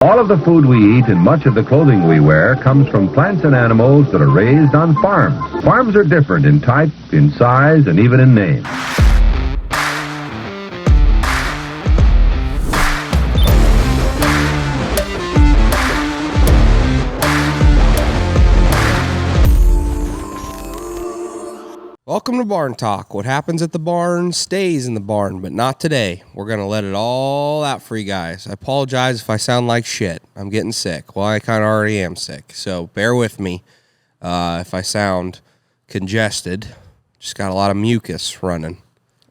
All of the food we eat and much of the clothing we wear comes from plants and animals that are raised on farms. Farms are different in type, in size, and even in name. Welcome to Barn Talk. What happens at the barn stays in the barn, but not today. We're going to let it all out for you guys. I apologize if I sound like shit. I'm getting sick. Well, I kind of already am sick, so bear with me if I sound congested. Just got a lot of mucus running.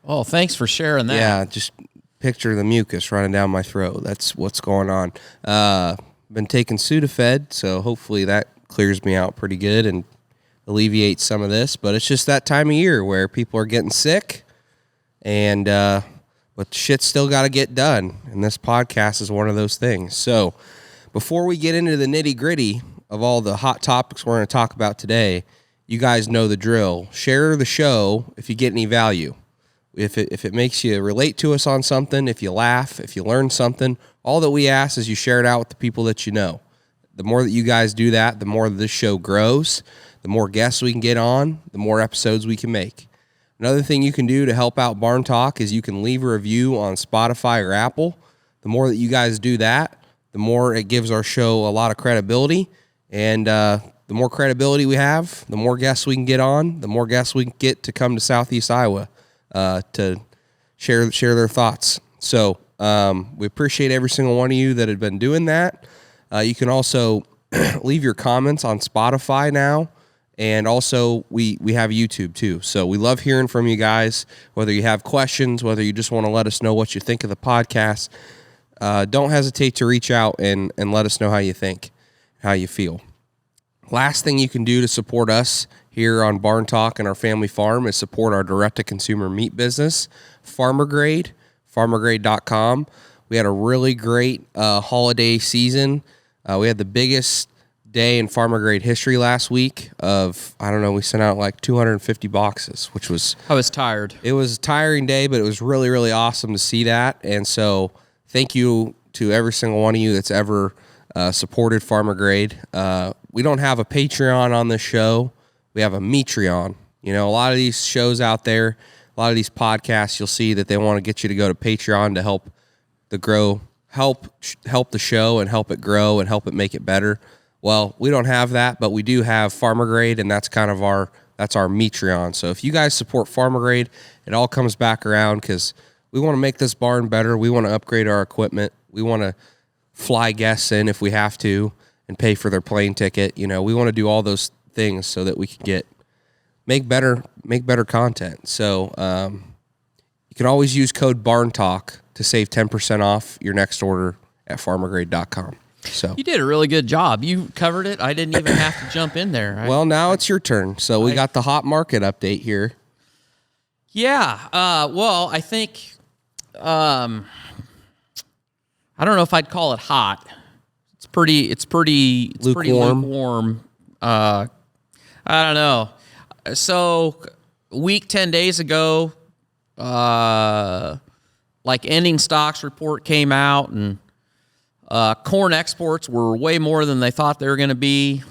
Oh, thanks for sharing that. Yeah, just picture the mucus running down my throat. That's what's going on. Been taking Sudafed, so hopefully that clears me out pretty good and alleviate some of this, but it's just that time of year where people are getting sick, and but shit's still got to get done, and this podcast is one of those things. So before we get into the nitty-gritty of all the hot topics we're going to talk about today, you guys know the drill. Share the show if you get any value. If it makes you relate to us on something, if you laugh, if you learn something, all that we ask is you share it out with the people that you know. The more that you guys do that, the more this show grows. The more guests we can get on, the more episodes we can make. Another thing you can do to help out Barn Talk is you can leave a review on Spotify or Apple. The more that you guys do that, the more it gives our show a lot of credibility. And the more credibility we have, the more guests we can get on, the more guests we can get to come to Southeast Iowa to share their thoughts. So we appreciate every single one of you that have been doing that. You can also leave your comments on Spotify now. And also, we have YouTube, too. So we love hearing from you guys, whether you have questions, whether you just want to let us know what you think of the podcast. Don't hesitate to reach out and let us know how you think, how you feel. Last thing you can do to support us here on Barn Talk and our family farm is support our direct-to-consumer meat business, Farmer Grade, farmergrade.com. We had a really great holiday season. We had the biggest day in Farmer Grade history last week of, I don't know, we sent out like 250 boxes, which was... I was tired. It was a tiring day, but it was really, really awesome to see that. And so thank you to every single one of you that's ever supported Farmer Grade. We don't have a Patreon on this show. We have a Metreon. You know, a lot of these shows out there, a lot of these podcasts, you'll see that they want to get you to go to Patreon to help the show and help it grow and help it make it better. Well, we don't have that, but we do have Farmer Grade, and that's kind of our Metreon. So if you guys support Farmer Grade, it all comes back around because we want to make this barn better. We want to upgrade our equipment. We want to fly guests in if we have to and pay for their plane ticket. You know, we want to do all those things so that we can make better content. So you can always use code BARNTALK to save 10% off your next order at farmergrade.com. So You did a really good job. You covered it. I didn't even have to jump in there. Well, now it's your turn. So we got the hot market update here. Yeah. Well, I think I don't know if I'd call it hot. It's pretty lukewarm. I don't know. So a week, 10 days ago, like ending stocks report came out, and corn exports were way more than they thought they were going to be.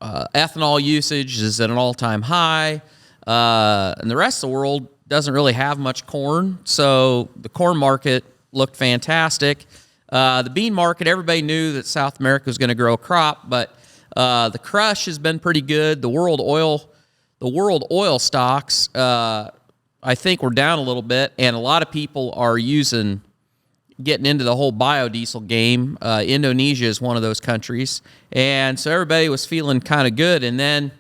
Ethanol usage is at an all-time high. And the rest of the world doesn't really have much corn. So the corn market looked fantastic. The bean market, everybody knew that South America was going to grow a crop, but the crush has been pretty good. The world oil stocks, I think, were down a little bit, and a lot of people are getting into the whole biodiesel game. Indonesia is one of those countries. And so everybody was feeling kind of good. And then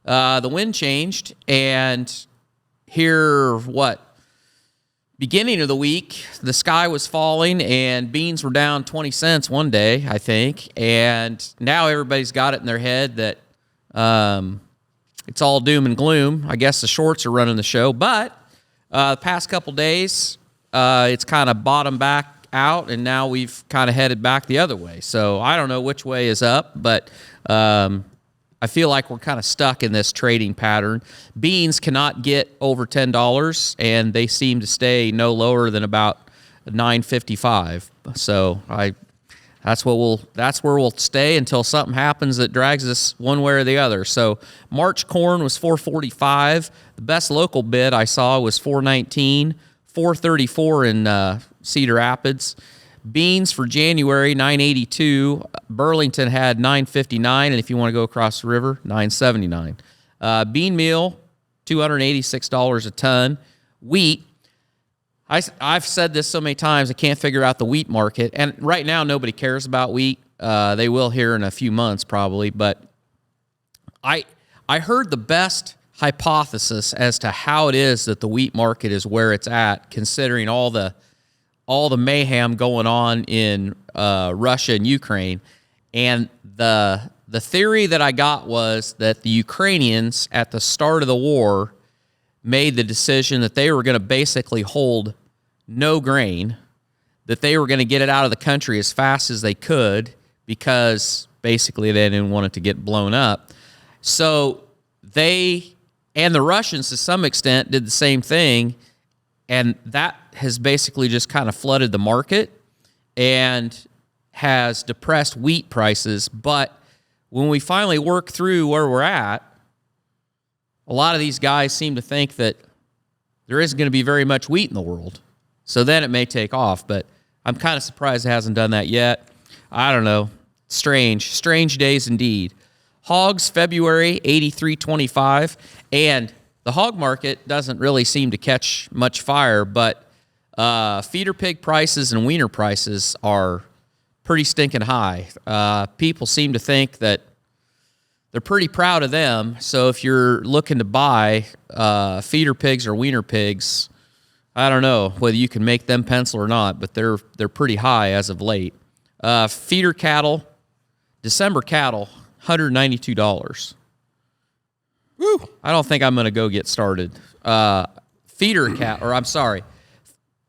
the wind changed. And here, beginning of the week, the sky was falling and beans were down 20 cents one day, I think. And now everybody's got it in their head that it's all doom and gloom. I guess the shorts are running the show. But the past couple days, it's kind of bottomed back out, and now we've kind of headed back the other way. So I don't know which way is up, but I feel like we're kind of stuck in this trading pattern. Beans cannot get over $10, and they seem to stay no lower than about $9.55. So that's where we'll stay until something happens that drags us one way or the other. So March corn was $4.45. The best local bid I saw was $4.19, $4.34 in Cedar Rapids. Beans for January, $9.82. Burlington had $9.59, and if you want to go across the river, $9.79. Bean meal, $286 a ton. Wheat, I've said this so many times, I can't figure out the wheat market. And right now, nobody cares about wheat. They will here in a few months probably. But I heard the best hypothesis as to how it is that the wheat market is where it's at, considering all the mayhem going on in Russia and Ukraine. And the theory that I got was that the Ukrainians at the start of the war made the decision that they were going to basically hold no grain, that they were going to get it out of the country as fast as they could because basically they didn't want it to get blown up. So they, and the Russians to some extent, did the same thing, and that has basically just kind of flooded the market and has depressed wheat prices. But when we finally work through where we're at, a lot of these guys seem to think that there isn't going to be very much wheat in the world. So then it may take off, but I'm kind of surprised it hasn't done that yet. I don't know. Strange days indeed. Hogs, February, $83.25. And the hog market doesn't really seem to catch much fire, but feeder pig prices and weaner prices are pretty stinking high. People seem to think that they're pretty proud of them. So if you're looking to buy feeder pigs or weaner pigs, I don't know whether you can make them pencil or not, but they're pretty high as of late. Feeder cattle, December cattle, $192. Woo! I don't think I'm going to go get started. Feeder cattle, or I'm sorry,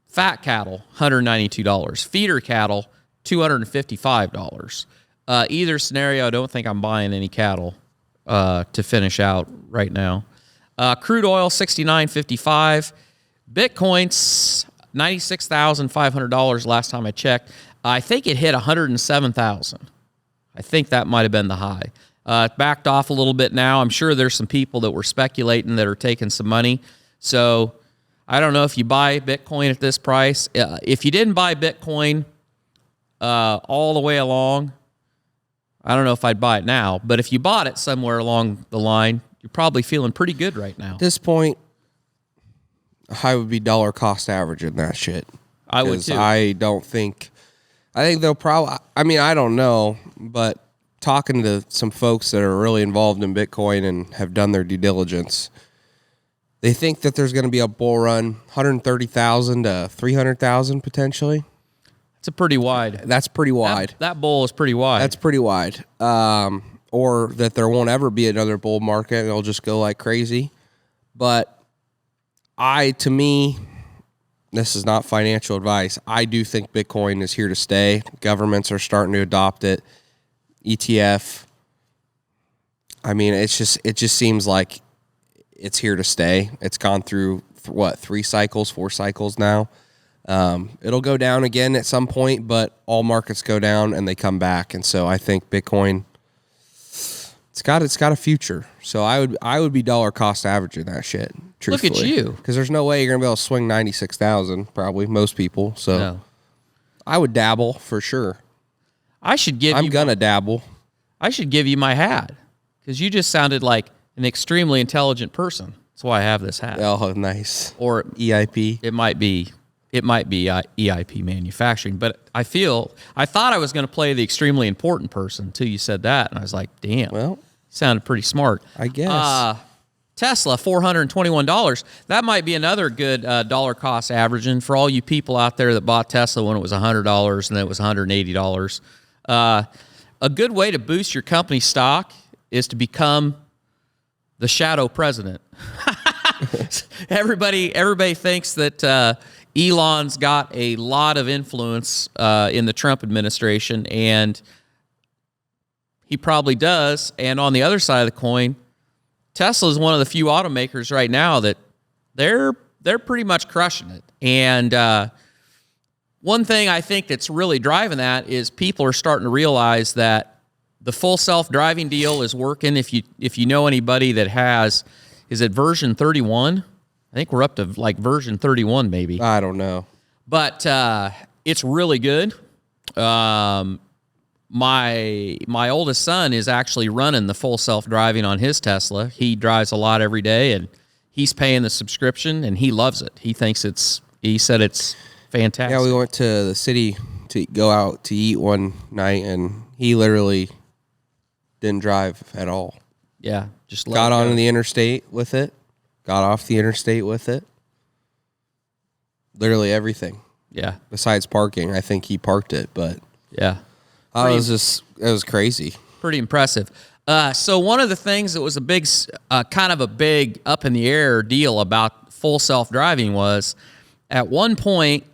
fat cattle, $192. Feeder cattle, $255. Either scenario, I don't think I'm buying any cattle to finish out right now. Crude oil, $69.55. Bitcoin's $96,500 last time I checked. I think it hit $107,000. I think that might have been the high. It backed off a little bit now. I'm sure there's some people that were speculating that are taking some money. So I don't know if you buy Bitcoin at this price. If you didn't buy Bitcoin all the way along, I don't know if I'd buy it now. But if you bought it somewhere along the line, you're probably feeling pretty good right now. At this point, I would be dollar cost averaging that shit. I would too. I think they'll probably, I mean, I don't know, but talking to some folks that are really involved in Bitcoin and have done their due diligence, they think that there's going to be a bull run, 130,000 to 300,000 potentially. It's a pretty wide. That's pretty wide. That bull is pretty wide. That's pretty wide. Or that there won't ever be another bull market and it'll just go like crazy. But to me, this is not financial advice. I do think Bitcoin is here to stay. Governments are starting to adopt it. ETF. I mean, it just seems like it's here to stay. It's gone through, 4 cycles now. It'll go down again at some point, but all markets go down and they come back. And so I think Bitcoin, it's got a future. So I would be dollar cost averaging that shit. Truthfully. Look at you. Because there's no way you're gonna be able to swing 96,000. Probably most people. So No. I would dabble for sure. I'm gonna dabble. I should give you my hat because you just sounded like an extremely intelligent person. That's why I have this hat. Oh, nice. Or EIP. It might be EIP manufacturing, but I thought I was going to play the extremely important person until you said that, and I was like, damn, Well, sounded pretty smart. I guess. Tesla, $421. That might be another good dollar cost averaging for all you people out there that bought Tesla when it was $100 and then it was $180. A good way to boost your company stock is to become the shadow president. Everybody thinks that Elon's got a lot of influence in the Trump administration, and he probably does. And on the other side of the coin, Tesla is one of the few automakers right now that they're pretty much crushing it. And one thing I think that's really driving that is people are starting to realize that the full self-driving deal is working. If you know anybody that has, is it version 31? I think we're up to like version 31 maybe. I don't know. But it's really good. My oldest son is actually running the full self-driving on his Tesla. He drives a lot every day, and he's paying the subscription, and he loves it. He said it's fantastic. Yeah, we went to the city to go out to eat one night, and he literally didn't drive at all. Yeah, just got on the interstate with it, got off the interstate with it. Literally everything. Yeah. Besides parking, I think he parked it, but yeah, it was crazy. Pretty impressive. So one of the things that was a big, kind of a big up in the air deal about full self-driving was, at one point,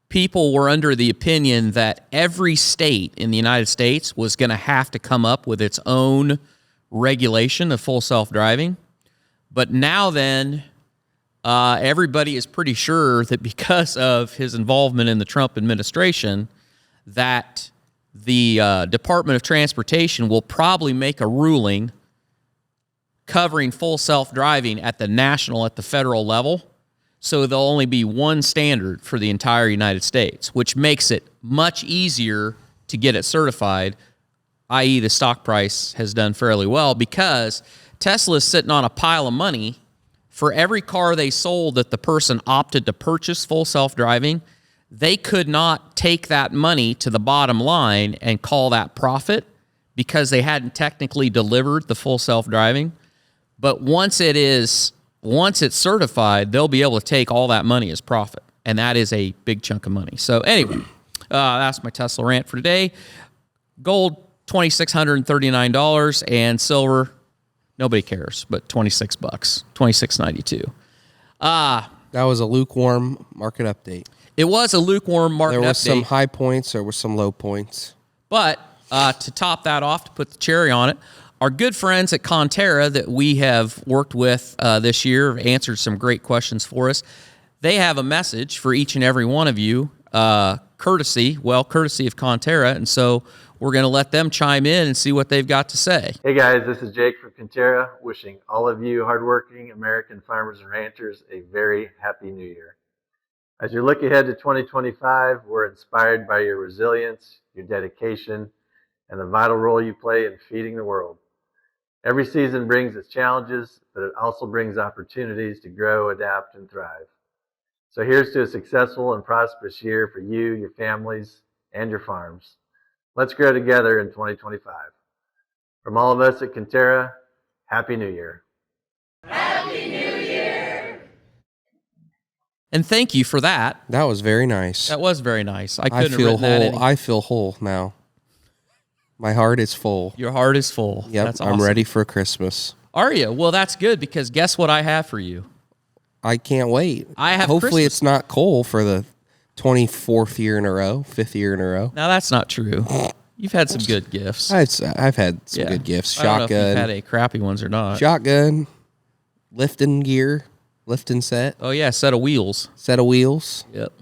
people were under the opinion that every state in the United States was going to have to come up with its own regulation of full self-driving. But now then, everybody is pretty sure that because of his involvement in the Trump administration, that the Department of Transportation will probably make a ruling covering full self-driving at the federal level. So there'll only be one standard for the entire United States, which makes it much easier to get it certified, i.e. the stock price has done fairly well because Tesla's sitting on a pile of money. For every car they sold that the person opted to purchase full self-driving, they could not take that money to the bottom line and call that profit because they hadn't technically delivered the full self-driving. But once it's certified, they'll be able to take all that money as profit, and that is a big chunk of money. So anyway, that's my Tesla rant for today. Gold, $2,639, and silver, nobody cares, but $26, $26.92. That was a lukewarm market update. It was a lukewarm market update. There was some high points, there were some low points. But to top that off, to put the cherry on it, our good friends at Conterra that we have worked with this year have answered some great questions for us. They have a message for each and every one of you, courtesy of Conterra, and so we're going to let them chime in and see what they've got to say. Hey guys, this is Jake from Conterra, wishing all of you hardworking American farmers and ranchers a very happy new year. As you look ahead to 2025, we're inspired by your resilience, your dedication, and the vital role you play in feeding the world. Every season brings its challenges, but it also brings opportunities to grow, adapt, and thrive. So here's to a successful and prosperous year for you, your families, and your farms. Let's grow together in 2025. From all of us at Conterra, Happy New Year. Happy New Year! And thank you for that. That was very nice. That was very nice. I couldn't have written that any. I feel whole now. My heart is full. Your heart is full. Yep, that's awesome. I'm ready for Christmas. Are you? Well, that's good because guess what I have for you? I can't wait. I have Hopefully Christmas. It's not cold for the 24th year in a row, 5th year in a row. Now, that's not true. You've had some good gifts. I've had some good gifts. I don't know if Shotgun. you've had any crappy ones or not. Shotgun. Lifting gear. Lifting set. Oh, yeah, set of wheels. Set of wheels. Yep.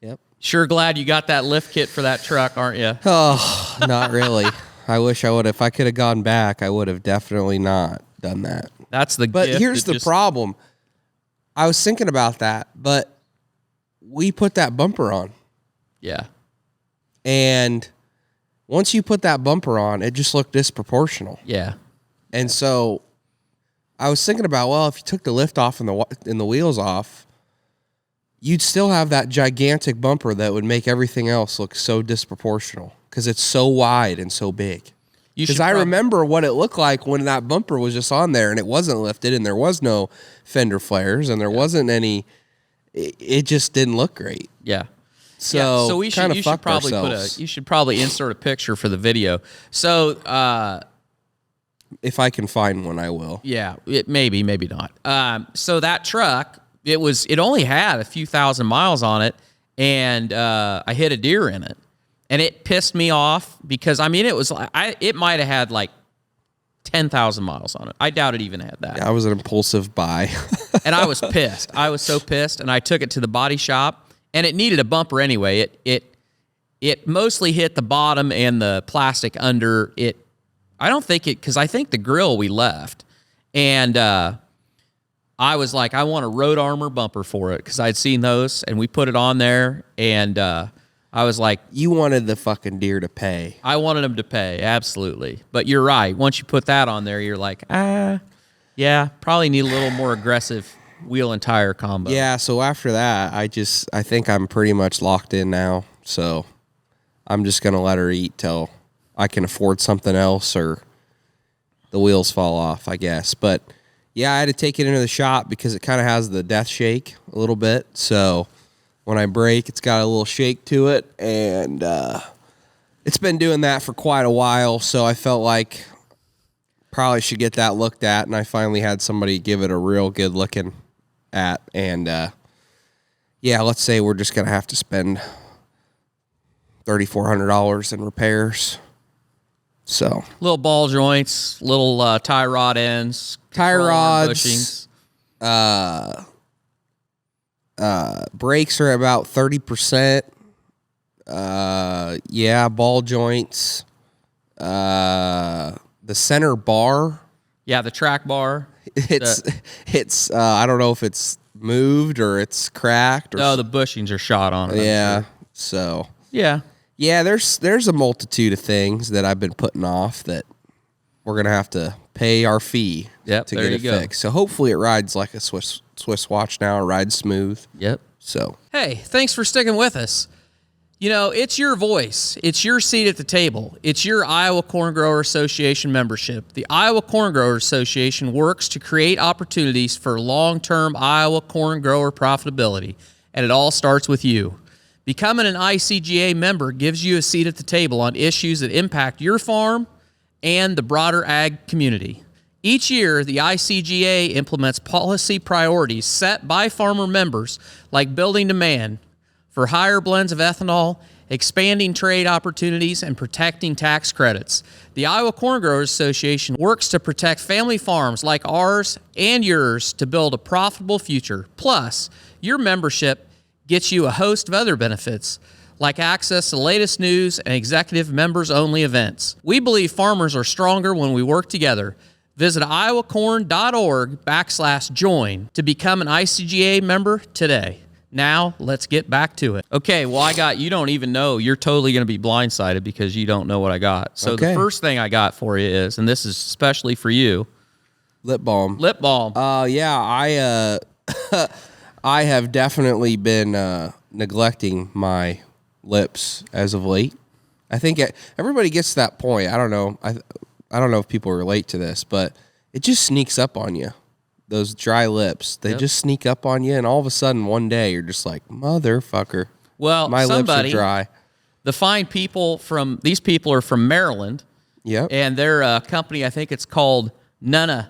Yep. Sure glad you got that lift kit for that truck, aren't you? Oh, not really. I wish I would. If I could have gone back, I would have definitely not done that. That's the But gift here's the problem. I was thinking about that, but we put that bumper on. Yeah. And once you put that bumper on, it just looked disproportional. Yeah. And so I was thinking about, well, if you took the lift off and the wheels off, you'd still have that gigantic bumper that would make everything else look so disproportional because it's so wide and so big. Because I remember what it looked like when that bumper was just on there and it wasn't lifted and there was no fender flares and there wasn't any. It just didn't look great. Yeah. So we should, you should probably you should probably insert a picture for the video. So if I can find one, I will. Yeah, maybe not. So that truck, it only had a few thousand miles on it, and I hit a deer in it, and it pissed me off because it might have had like 10,000 miles on it. I doubt it even had that. Yeah, I was an impulsive buy. And I was pissed. I was so pissed, and I took it to the body shop, and it needed a bumper anyway. It mostly hit the bottom and the plastic under it. I don't think it, because I think the grill we left, and I was like, I want a road armor bumper for it because I'd seen those, and we put it on there, and I was like, You wanted the fucking deer to pay. I wanted them to pay, absolutely. But you're right. Once you put that on there, you're like, yeah, probably need a little more aggressive wheel and tire combo. Yeah, so after that, I think I'm pretty much locked in now. So I'm just going to let her eat till I can afford something else or the wheels fall off, I guess. But yeah, I had to take it into the shop because it kind of has the death shake a little bit. So when I brake, it's got a little shake to it. And it's been doing that for quite a while. So I felt like probably should get that looked at. And I finally had somebody give it a real good looking at. And yeah, let's say we're just going to have to spend $3,400 in repairs. So little ball joints, little tie rod ends, tire bushings. rods, brakes are about 30%. Yeah, ball joints. The center bar. Yeah, the track bar. It's I don't know if it's moved or it's cracked. Or no, the bushings are shot on it. Yeah. Sure. So yeah, there's a multitude of things that I've been putting off that we're gonna have to pay our fee to get it fixed. So hopefully it rides like a Swiss watch now. It rides smooth. Yep. So hey, thanks for sticking with us. You know, it's your voice. It's your seat at the table. It's your Iowa Corn Grower Association membership. The Iowa Corn Grower Association works to create opportunities for long-term Iowa corn grower profitability, and it all starts with you. Becoming an ICGA member gives you a seat at the table on issues that impact your farm and the broader ag community. Each year, the ICGA implements policy priorities set by farmer members, like building demand for higher blends of ethanol, expanding trade opportunities, and protecting tax credits. The Iowa Corn Growers Association works to protect family farms like ours and yours to build a profitable future. Plus, your membership gets you a host of other benefits, like access to the latest news and executive members-only events. We believe farmers are stronger when we work together. Visit iowacorn.org/join to become an ICGA member today. Now, let's get back to it. Okay, well, you don't even know. You're totally going to be blindsided because you don't know what I got. So Okay. The first thing I got for you is, and this is especially for you, lip balm. lip balm. Yeah, I have definitely been neglecting my lips as of late. I think everybody gets to that point. I don't know. I don't know if people relate to this, but it just sneaks up on you. Those dry lips, they just sneak up on you, and all of a sudden, one day, you're just like, motherfucker. Well, my lips are dry. The fine people these people are from Maryland. Yep. And their company, I think it's called None of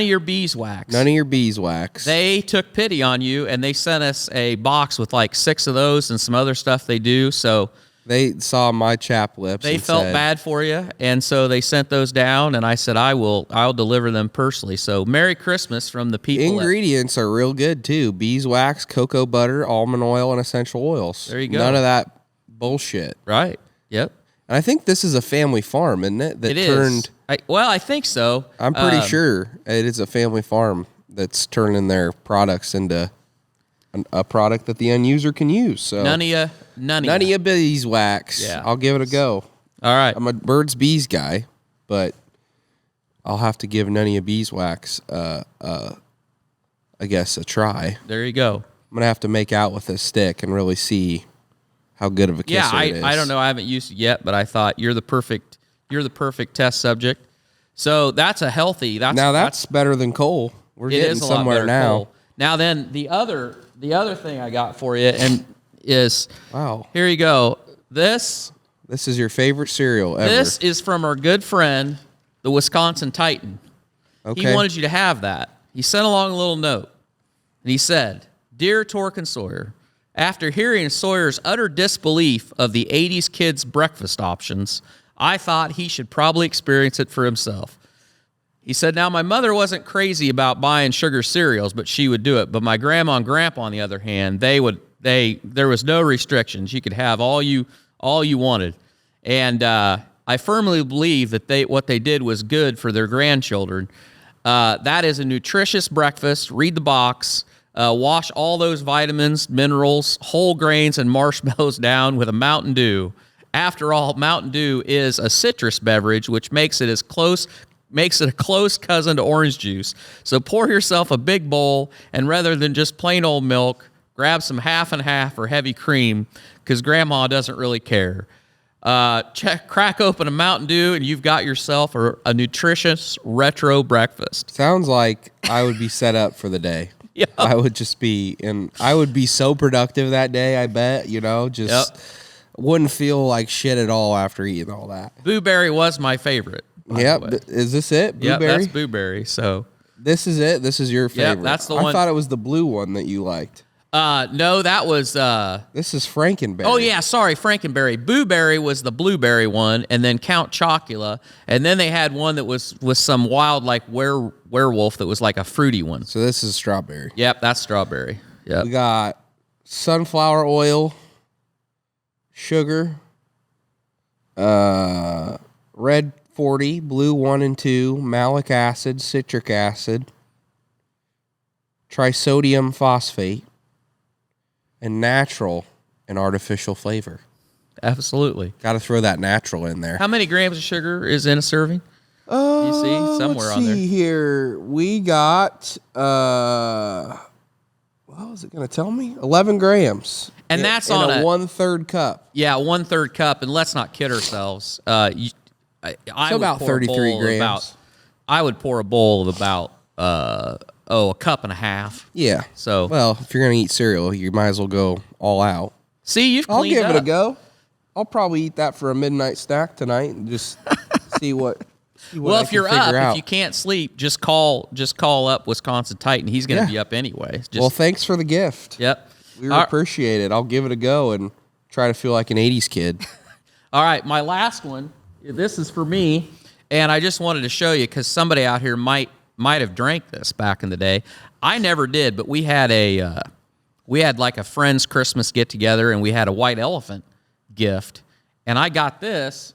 Your Beeswax. None of your beeswax. They took pity on you, and they sent us a box with like 6 of those and some other stuff they do. So they saw my chap lips. They felt bad for you, and so they sent those down, and I said, I'll deliver them personally. So Merry Christmas from the people. Ingredients are real good, too. Beeswax, cocoa butter, almond oil, and essential oils. There you go. None of that bullshit. Right. Yep. And I think this is a family farm, isn't it? That It turned. is. I think so. I'm pretty sure it is a family farm that's turning their products into a product that the end user can use. So None of you beeswax. Yeah. I'll give it a go. All right. I'm a birds bees guy, but I'll have to give none of you beeswax I guess a try. There you go. I'm gonna have to make out with this stick and really see how good of a kisser it is. I don't know. I haven't used it yet, but I thought you're the perfect test subject. So that's a healthy. That's better than coal. We're getting somewhere now. Coal. Now then, the other thing I got for you is wow. Here you go. This is your favorite cereal ever. This is from our good friend, the Wisconsin Titan. Okay. He wanted you to have that. He sent along a little note, and he said, "Dear Tork and Sawyer, after hearing Sawyer's utter disbelief of the 80s kids' breakfast options, I thought he should probably experience it for himself." He said, "Now, my mother wasn't crazy about buying sugar cereals, but she would do it. But my grandma and grandpa, on the other hand, they would There was no restrictions. You could have all you wanted. And I firmly believe that what they did was good for their grandchildren. That is a nutritious breakfast. Read the box. Wash all those vitamins, minerals, whole grains, and marshmallows down with a Mountain Dew. After all, Mountain Dew is a citrus beverage, which makes it a close cousin to orange juice. So pour yourself a big bowl, and rather than just plain old milk, grab some half and half or heavy cream, because Grandma doesn't really care. Crack open a Mountain Dew, and you've got yourself a nutritious retro breakfast. Sounds like I would be set up for the day. Yeah. I would be so productive that day, I bet, wouldn't feel like shit at all after eating all that. Blueberry was my favorite. Yep. Is this it? Yeah, Blueberry? that's blueberry. So this is it. This is your favorite. Yep, that's the one. I thought it was the blue one that you liked. No, that was. This is Frankenberry. Oh yeah, sorry, Frankenberry. Blueberry was the blueberry one, and then Count Chocula, and then they had one that was some wild like werewolf that was like a fruity one. So this is strawberry. Yep, that's strawberry. Yep. We got sunflower oil, sugar, red 40, blue 1 and 2, malic acid, citric acid, trisodium phosphate, and natural and artificial flavor. Absolutely. Got to throw that natural in there. How many grams of sugar is in a serving? You see somewhere on there. Let's see here. We got, what was it going to tell me? 11 grams. And that's in on a 1/3 cup. Yeah, 1/3 cup. And let's not kid ourselves. I so about 33 grams. I would pour a bowl of about, a cup and a half. Yeah. So, well, if you're going to eat cereal, you might as well go all out. See, you've cleaned I'll give up. it a go. I'll probably eat that for a midnight snack tonight and just see what. Well, if you're up, if you can't sleep, just call up Wisconsin Titan. He's going to be up anyway. Well, thanks for the gift. Yep. We appreciate it. I'll give it a go and try to feel like an 80s kid. All right, my last one. This is for me, and I just wanted to show you because somebody out here might have drank this back in the day. I never did, but we had like a friend's Christmas get together, and we had a white elephant gift, and I got this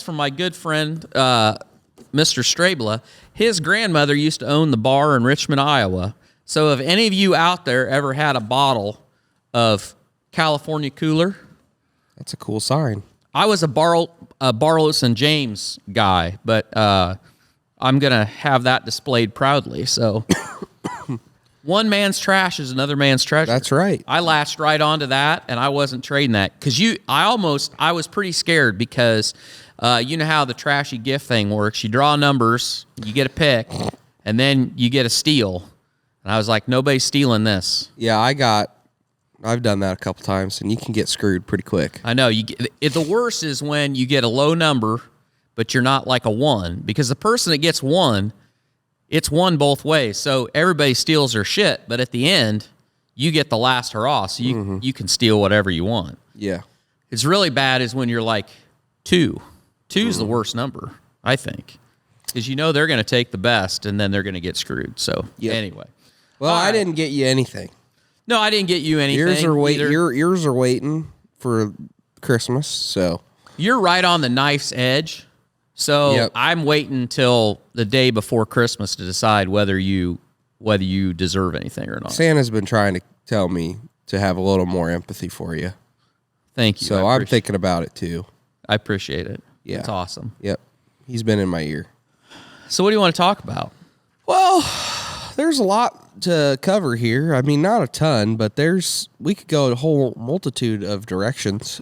from my good friend Mr. Strabla. His grandmother used to own the bar in Richmond, Iowa. So if any of you out there ever had a bottle of California Cooler, that's a cool sign. I was a Barlow and James guy, but I'm going to have that displayed proudly. So one man's trash is another man's treasure. That's right. I latched right onto that, and I wasn't trading that. Because I was pretty scared because you know how the trashy gift thing works. You draw numbers, you get a pick, and then you get a steal. And I was like, nobody's stealing this. Yeah, I've done that a couple times, and you can get screwed pretty quick. I know. The worst is when you get a low number, but you're not like a 1. Because the person that gets 1, it's 1 both ways. So everybody steals their shit, but at the end, you get the last hurrah, so you can steal whatever you want. Yeah. It's really bad is when you're like 2. 2's the worst number, I think. Because they're going to take the best, and then they're going to get screwed. So anyway. Well, I didn't get you anything. No, I didn't get you anything. Yours are waiting for Christmas, so. You're right on the knife's edge. So I'm waiting until the day before Christmas to decide whether you deserve anything or not. Santa's been trying to tell me to have a little more empathy for you. Thank you. So I'm thinking about it too. I appreciate it. Yeah. It's awesome. Yep. He's been in my ear. So what do you want to talk about? Well, there's a lot to cover here. I mean, not a ton, but we could go a whole multitude of directions.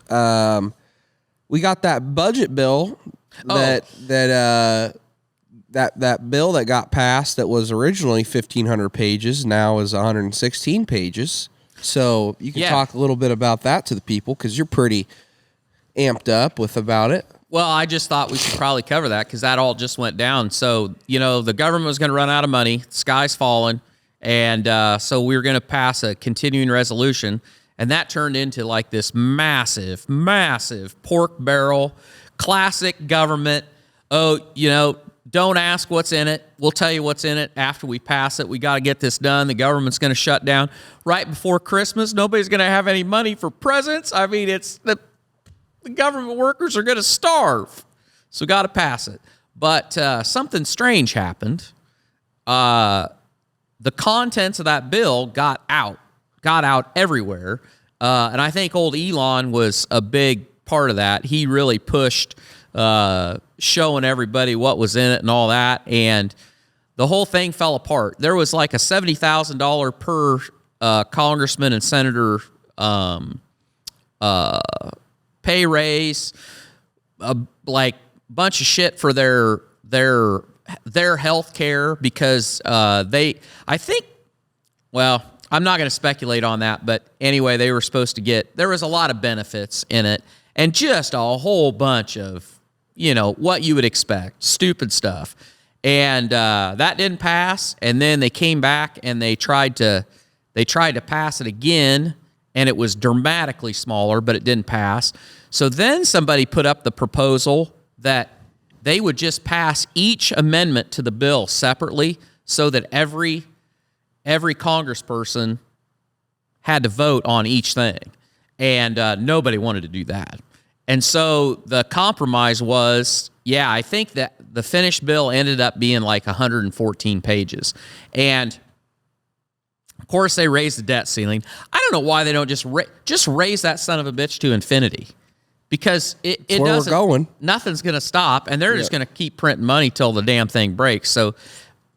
We got that budget bill that bill that got passed that was originally 1,500 pages now is 116 pages. So you can talk a little bit about that to the people because you're pretty amped up about it. Well, I just thought we should probably cover that because that all just went down. So, the government was going to run out of money. The sky's falling. And so we were going to pass a continuing resolution. And that turned into like this massive, massive pork barrel, classic government. Oh, don't ask what's in it. We'll tell you what's in it after we pass it. We got to get this done. The government's going to shut down right before Christmas. Nobody's going to have any money for presents. I mean, it's the government workers are going to starve. So got to pass it. But something strange happened. The contents of that bill got out everywhere. And I think old Elon was a big part of that. He really pushed showing everybody what was in it and all that, and the whole thing fell apart. There was like a $70,000 per congressman and senator pay raise, like bunch of shit for their health care because I'm not going to speculate on that, but anyway, they were supposed to there was a lot of benefits in it and just a whole bunch of, what you would expect, stupid stuff. And that didn't pass. And then they came back and they tried to pass it again, and it was dramatically smaller, but it didn't pass. So then somebody put up the proposal that they would just pass each amendment to the bill separately so that every congressperson had to vote on each thing. And nobody wanted to do that. And so the compromise was, I think that the finished bill ended up being like 114 pages. And, of course, they raised the debt ceiling. I don't know why they don't just raise that son of a bitch to infinity. Because it where doesn't, we're going. Nothing's going to stop, and they're just going to keep printing money till the damn thing breaks. So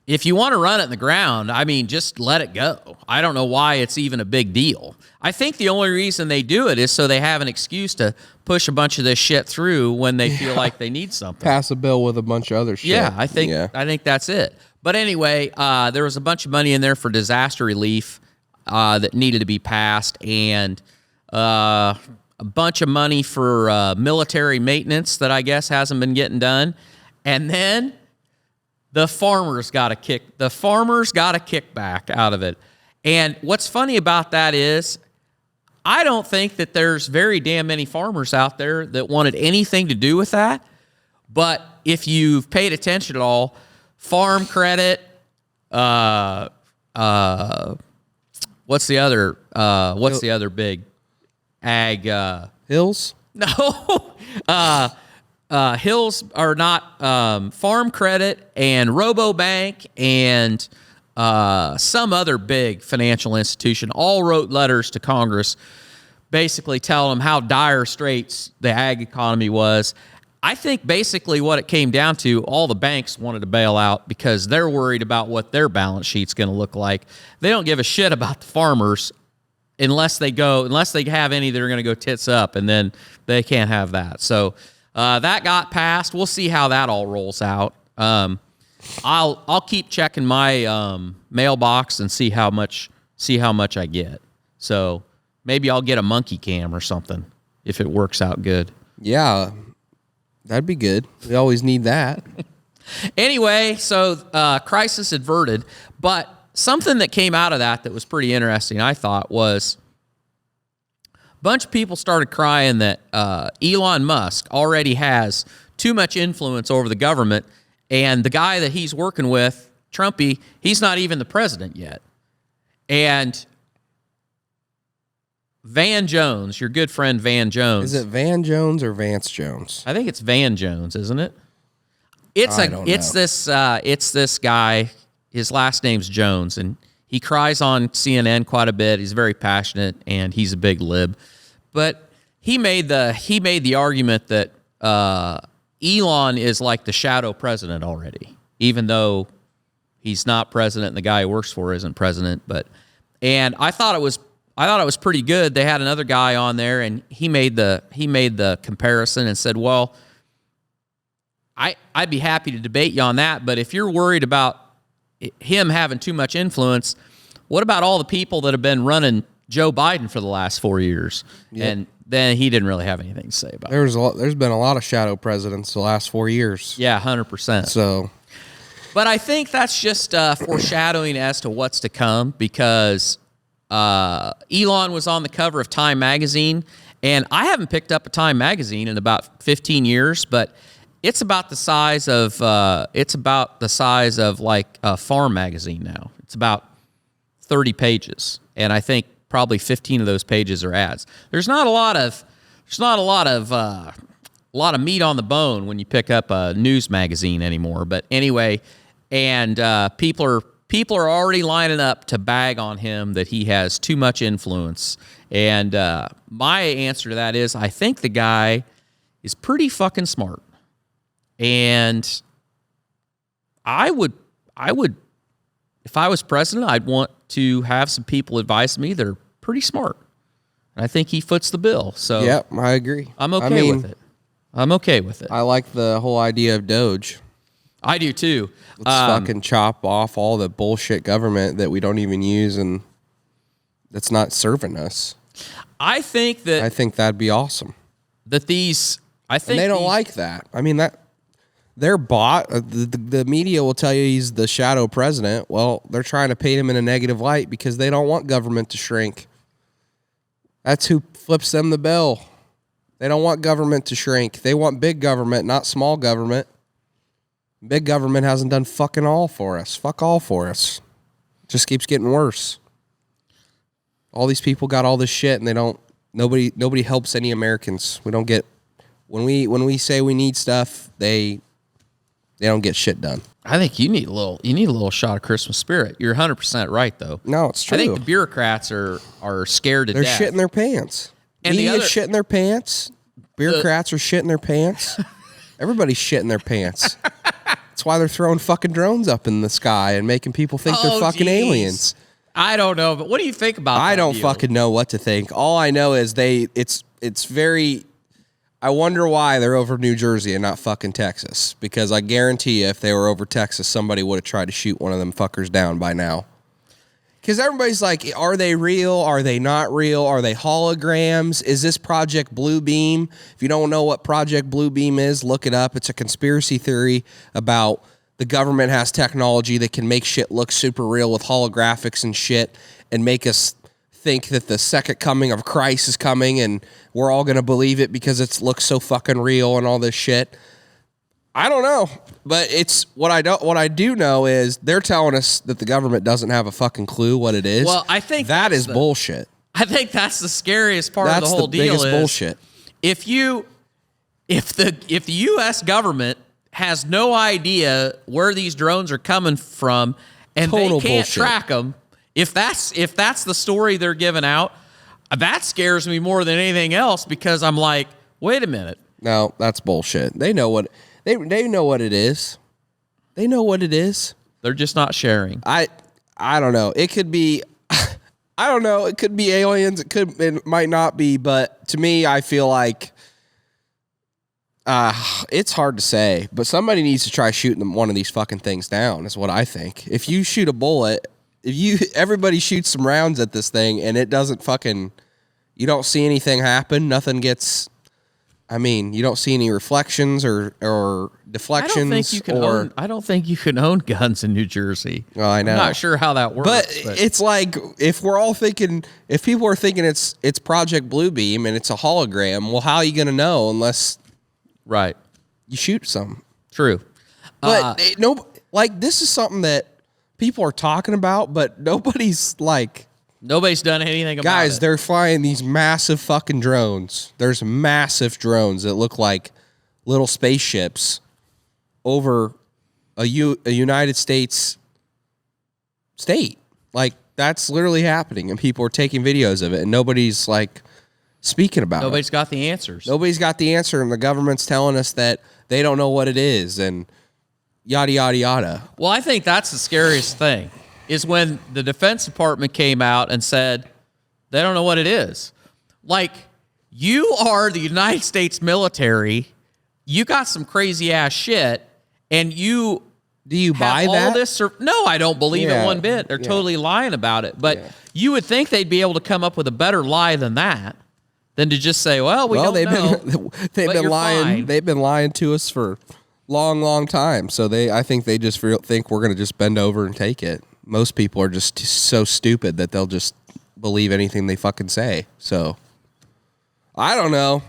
if you want to run it in the ground, I mean, just let it go. I don't know why it's even a big deal. I think the only reason they do it is so they have an excuse to push a bunch of this shit through when they feel like they need something. Pass a bill with a bunch of other shit. Yeah, I think that's it. But anyway, there was a bunch of money in there for disaster relief that needed to be passed, and a bunch of money for military maintenance that I guess hasn't been getting done. And then the farmers got a kickback out of it. And what's funny about that is I don't think that there's very damn many farmers out there that wanted anything to do with that. But if you've paid attention at all, farm credit, what's the other big ag Hills? No. Hills are not farm credit and RoboBank and some other big financial institution all wrote letters to Congress basically telling them how dire straits the ag economy was. I think basically what it came down to, all the banks wanted to bail out because they're worried about what their balance sheet's going to look like. They don't give a shit about the farmers unless they have any that are going to go tits up, and then they can't have that. So that got passed. We'll see how that all rolls out. I'll keep checking my mailbox and see how much I get. So maybe I'll get a monkey cam or something if it works out good. Yeah, that'd be good. We always need that. Anyway, so crisis averted, but something that came out of that was pretty interesting, I thought, was a bunch of people started crying that Elon Musk already has too much influence over the government, and the guy that he's working with, Trumpy, he's not even the president yet. And Van Jones, your good friend Van Jones. Is it Van Jones or Vance Jones? I think it's Van Jones, isn't it? It's this guy. His last name's Jones, and he cries on CNN quite a bit. He's very passionate, and he's a big lib. But he made the argument that Elon is like the shadow president already, even though he's not president and the guy he works for isn't president. And I thought it was pretty good. They had another guy on there, and he made the comparison and said, well, I'd be happy to debate you on that, but if you're worried about him having too much influence, what about all the people that have been running Joe Biden for the last 4 years? Yep. And then he didn't really have anything to say about it. There's been a lot of shadow presidents the last 4 years. Yeah, 100%. So, but I think that's just foreshadowing as to what's to come, because Elon was on the cover of Time magazine, and I haven't picked up a Time magazine in about 15 years, but it's about the size of like a farm magazine now. It's about 30 pages, and I think probably 15 of those pages are ads. There's not a lot of meat on the bone when you pick up a news magazine anymore. But anyway, and people are already lining up to bag on him that he has too much influence. And my answer to that is, I think the guy is pretty fucking smart. And I would, if I was president, I'd want to have some people advise me that are pretty smart. And I think he foots the bill. So Yep, I agree. I'm okay with it. I'm okay with it. I like the whole idea of Doge. I do too. Let's fucking chop off all the bullshit government that we don't even use and that's not serving us. I think that'd be awesome. And they don't like that. I mean, that they're bought. The media will tell you he's the shadow president. Well, they're trying to paint him in a negative light because they don't want government to shrink. That's who flips them the bill. They don't want government to shrink. They want big government, not small government. Big government hasn't done fucking all for us. Fuck all for us. Just keeps getting worse. All these people got all this shit, and they don't. Nobody helps any Americans. We don't get when we say we need stuff. They don't get shit done. I think you need a little shot of Christmas spirit. You're 100% right, though. No, it's true. I think the bureaucrats are scared to death. They're shitting their pants. And Media's shitting their pants. Bureaucrats are shitting their pants. Everybody's shitting their pants. That's why they're throwing fucking drones up in the sky and making people think they're fucking aliens. I don't know, but what do you think about that? I don't fucking know what to think. All I know is it's very. I wonder why they're over New Jersey and not fucking Texas. Because I guarantee you, if they were over Texas, somebody would have tried to shoot one of them fuckers down by now. Because everybody's like, are they real? Are they not real? Are they holograms? Is this Project Bluebeam? If you don't know what Project Bluebeam is, look it up. It's a conspiracy theory about the government has technology that can make shit look super real with holographics and shit and make us think that the second coming of Christ is coming and we're all going to believe it because it looks so fucking real and all this shit. I don't know, but it's what I do know is they're telling us that the government doesn't have a fucking clue what it is. Well, I think that is bullshit. I think that's the scariest part of the whole deal. That's the biggest bullshit. If the U.S. government has no idea where these drones are coming from and Total they can't bullshit. track them, if that's the story they're giving out, that scares me more than anything else because I'm like, wait a minute. No, that's bullshit. They know what they know what it is. They know what it is. They're just not sharing. I don't know. It could be I don't know. It could be aliens. It might not be, but to me I feel like it's hard to say, but somebody needs to try shooting one of these fucking things down is what I think. If you shoot a bullet, everybody shoots some rounds at this thing and it doesn't fucking, you don't see anything happen. Nothing gets, you don't see any reflections or deflections. I don't think you can own guns in New Jersey. Well, I know. I'm not sure how that works. But it's like, if people are thinking it's Project Bluebeam and it's a hologram, well, how are you going to know unless right you shoot some? True. But this is something that people are talking about, but nobody's done anything about it. Guys, they're flying these massive fucking drones. There's massive drones that look like little spaceships over a United States state. Like, that's literally happening, and people are taking videos of it, and nobody's speaking about it. Nobody's got the answers. Nobody's got the answer, and the government's telling us that they don't know what it is, and yada, yada, yada. Well, I think that's the scariest thing, is when the Defense Department came out and said they don't know what it is. Like, you are the United States military, you got some crazy-ass shit, and you... Do you buy that? No, I don't believe it one bit. They're totally lying about it. But you would think they'd be able to come up with a better lie than that, than to just say, well, we don't know. They've been lying. Fine. They've been lying to us for long time. So I think they just think we're going to just bend over and take it. Most people are just so stupid that they'll just believe anything they fucking say. So I don't know.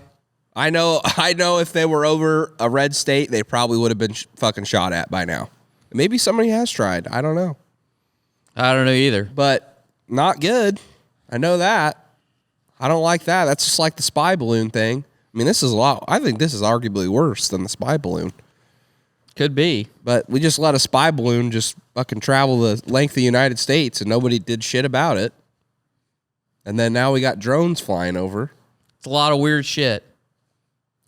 I know if they were over a red state, they probably would have been fucking shot at by now. Maybe somebody has tried. I don't know. I don't know either. But not good. I know that. I don't like that. That's just like the spy balloon thing. I mean, this is a lot. I think this is arguably worse than the spy balloon. Could be. But we just let a spy balloon just fucking travel the length of the United States and nobody did shit about it. And then now we got drones flying over. It's a lot of weird shit.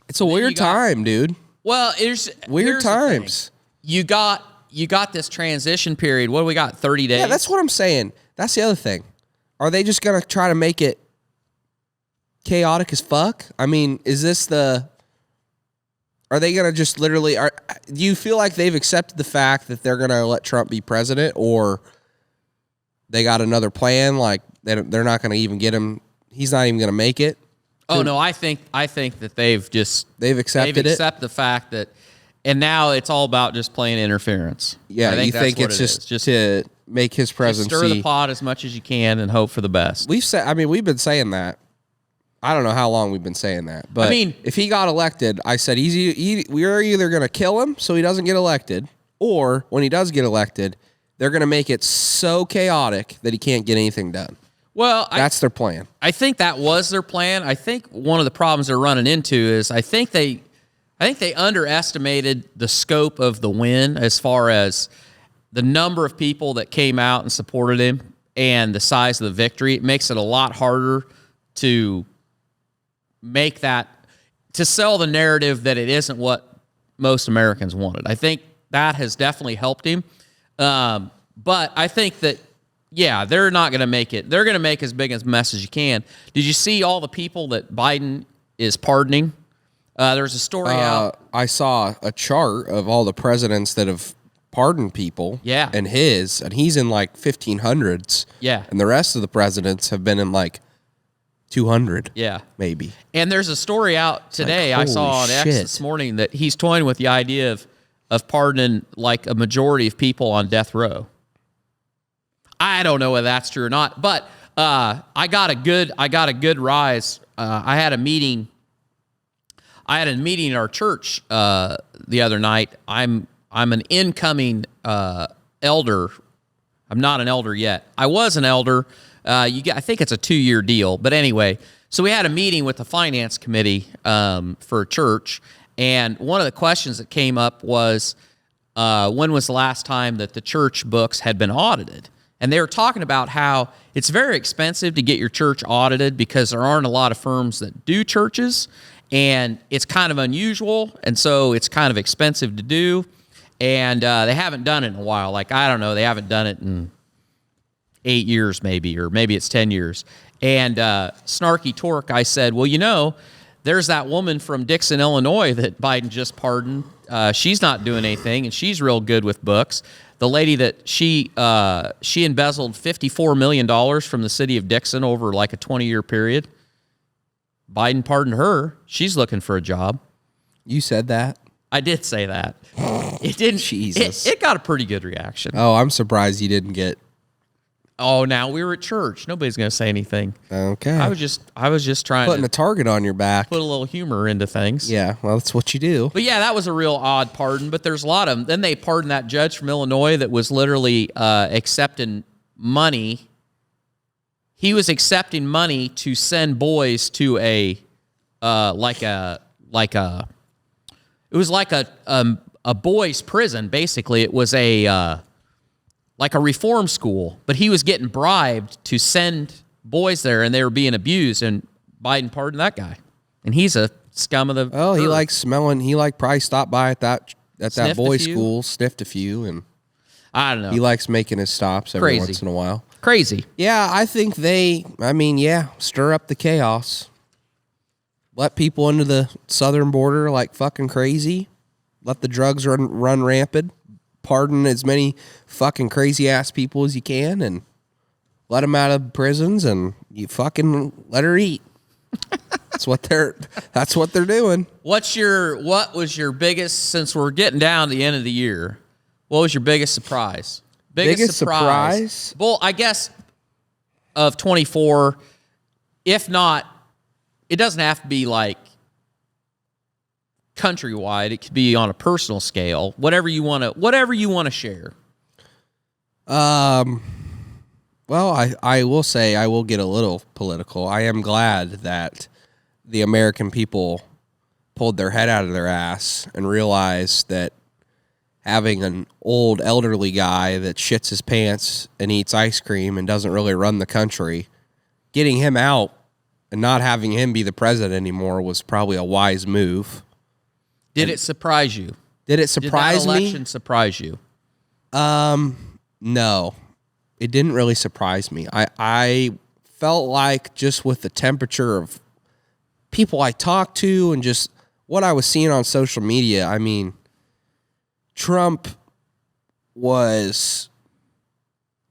It's a weird time, dude. Well, here's times. times. You got this transition period. What do we got? 30 days? Yeah, that's what I'm saying. That's the other thing. Are they just going to try to make it chaotic as fuck? I mean, are they going to just literally, do you feel like they've accepted the fact that they're going to let Trump be president, or they got another plan? Like they're not going to even get him. He's not even going to make it. Oh no, I think that they've accepted the fact that, and now it's all about just playing interference. Yeah, you think it's just to make his presidency, stir the pot as much as you can and hope for the best. We've been saying that. I don't know how long we've been saying that, but I mean, if he got elected, I said we're either going to kill him so he doesn't get elected, or when he does get elected, they're going to make it so chaotic that he can't get anything done. Well, that's their plan. I think that was their plan. I think one of the problems they're running into is I think they underestimated the scope of the win as far as the number of people that came out and supported him and the size of the victory. It makes it a lot harder to sell the narrative that it isn't what most Americans wanted. I think that has definitely helped him. But I think that, yeah, they're not going to make it. They're going to make as big a mess as you can. Did you see all the people that Biden is pardoning? There's a story out. I saw a chart of all the presidents that have pardoned people. Yeah. And he's in like 1500s. Yeah. And the rest of the presidents have been in like 200. Yeah. Maybe. And there's a story out today I saw on X this morning that he's toying with the idea of pardoning like a majority of people on death row. I don't know whether that's true or not, but I got a good rise. I had a meeting at our church the other night. I'm an incoming elder. I'm not an elder yet. I was an elder. I think it's a 2-year deal. But anyway, so we had a meeting with the finance committee for church, and one of the questions that came up was, when was the last time that the church books had been audited? And they were talking about how it's very expensive to get your church audited because there aren't a lot of firms that do churches, and it's kind of unusual, and so it's kind of expensive to do, and they haven't done it in a while. Like, I don't know, they haven't done it in 8 years maybe, or maybe it's 10 years. And Snarky Tork, I said, well, there's that woman from Dixon, Illinois that Biden just pardoned. She's not doing anything, and she's real good with books. The lady that she embezzled $54 million from the city of Dixon over like a 20-year period. Biden pardoned her. She's looking for a job. You said that? I did say that. It didn't. Jesus. It got a pretty good reaction. Oh, I'm surprised you didn't get. Oh, now we were at church. Nobody's going to say anything. Okay. I was just trying putting a target on your back. Put a little humor into things. Yeah, well, that's what you do. But yeah, that was a real odd pardon. But there's a lot of them. Then they pardoned that judge from Illinois that was literally accepting money. He was accepting money to send boys to it was like a boys' prison. Basically, it was like a reform school, but he was getting bribed to send boys there, and they were being abused, and Biden pardoned that guy. And he's a scum of the Oh, he earth. likes smelling. He probably stopped by at that Sniffed boys' a few. school, sniffed a few, and I don't know. he likes making his stops every Crazy. once in a while. Crazy. Yeah, I think stir up the chaos. Let people into the southern border like fucking crazy. Let the drugs run rampant. Pardon as many fucking crazy ass people as you can, and let them out of prisons, and you fucking let her eat. That's what they're doing. What was your biggest, since we're getting down to the end of the year, what was your biggest surprise? Biggest surprise? Well, I guess of 24, if not, it doesn't have to be like countrywide. It could be on a personal scale. Whatever you want to share. Well, I will say I will get a little political. I am glad that the American people pulled their head out of their ass and realized that having an old elderly guy that shits his pants and eats ice cream and doesn't really run the country, getting him out and not having him be the president anymore was probably a wise move. Did it surprise you? Did it surprise Did that me? election surprise you? No, it didn't really surprise me. I felt like just with the temperature of people I talked to and just what I was seeing on social media, I mean, Trump was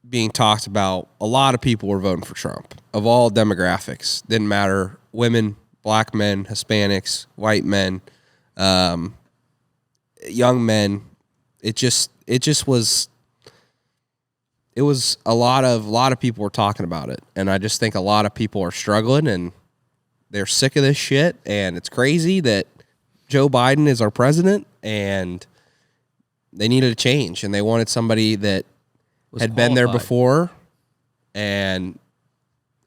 being talked about. A lot of people were voting for Trump of all demographics. Didn't matter. Women, black men, Hispanics, white men, young men. It just was. It was a lot of people were talking about it, and I just think a lot of people are struggling and they're sick of this shit. And it's crazy that Joe Biden is our president, and they needed a change, and they wanted somebody that had been there before and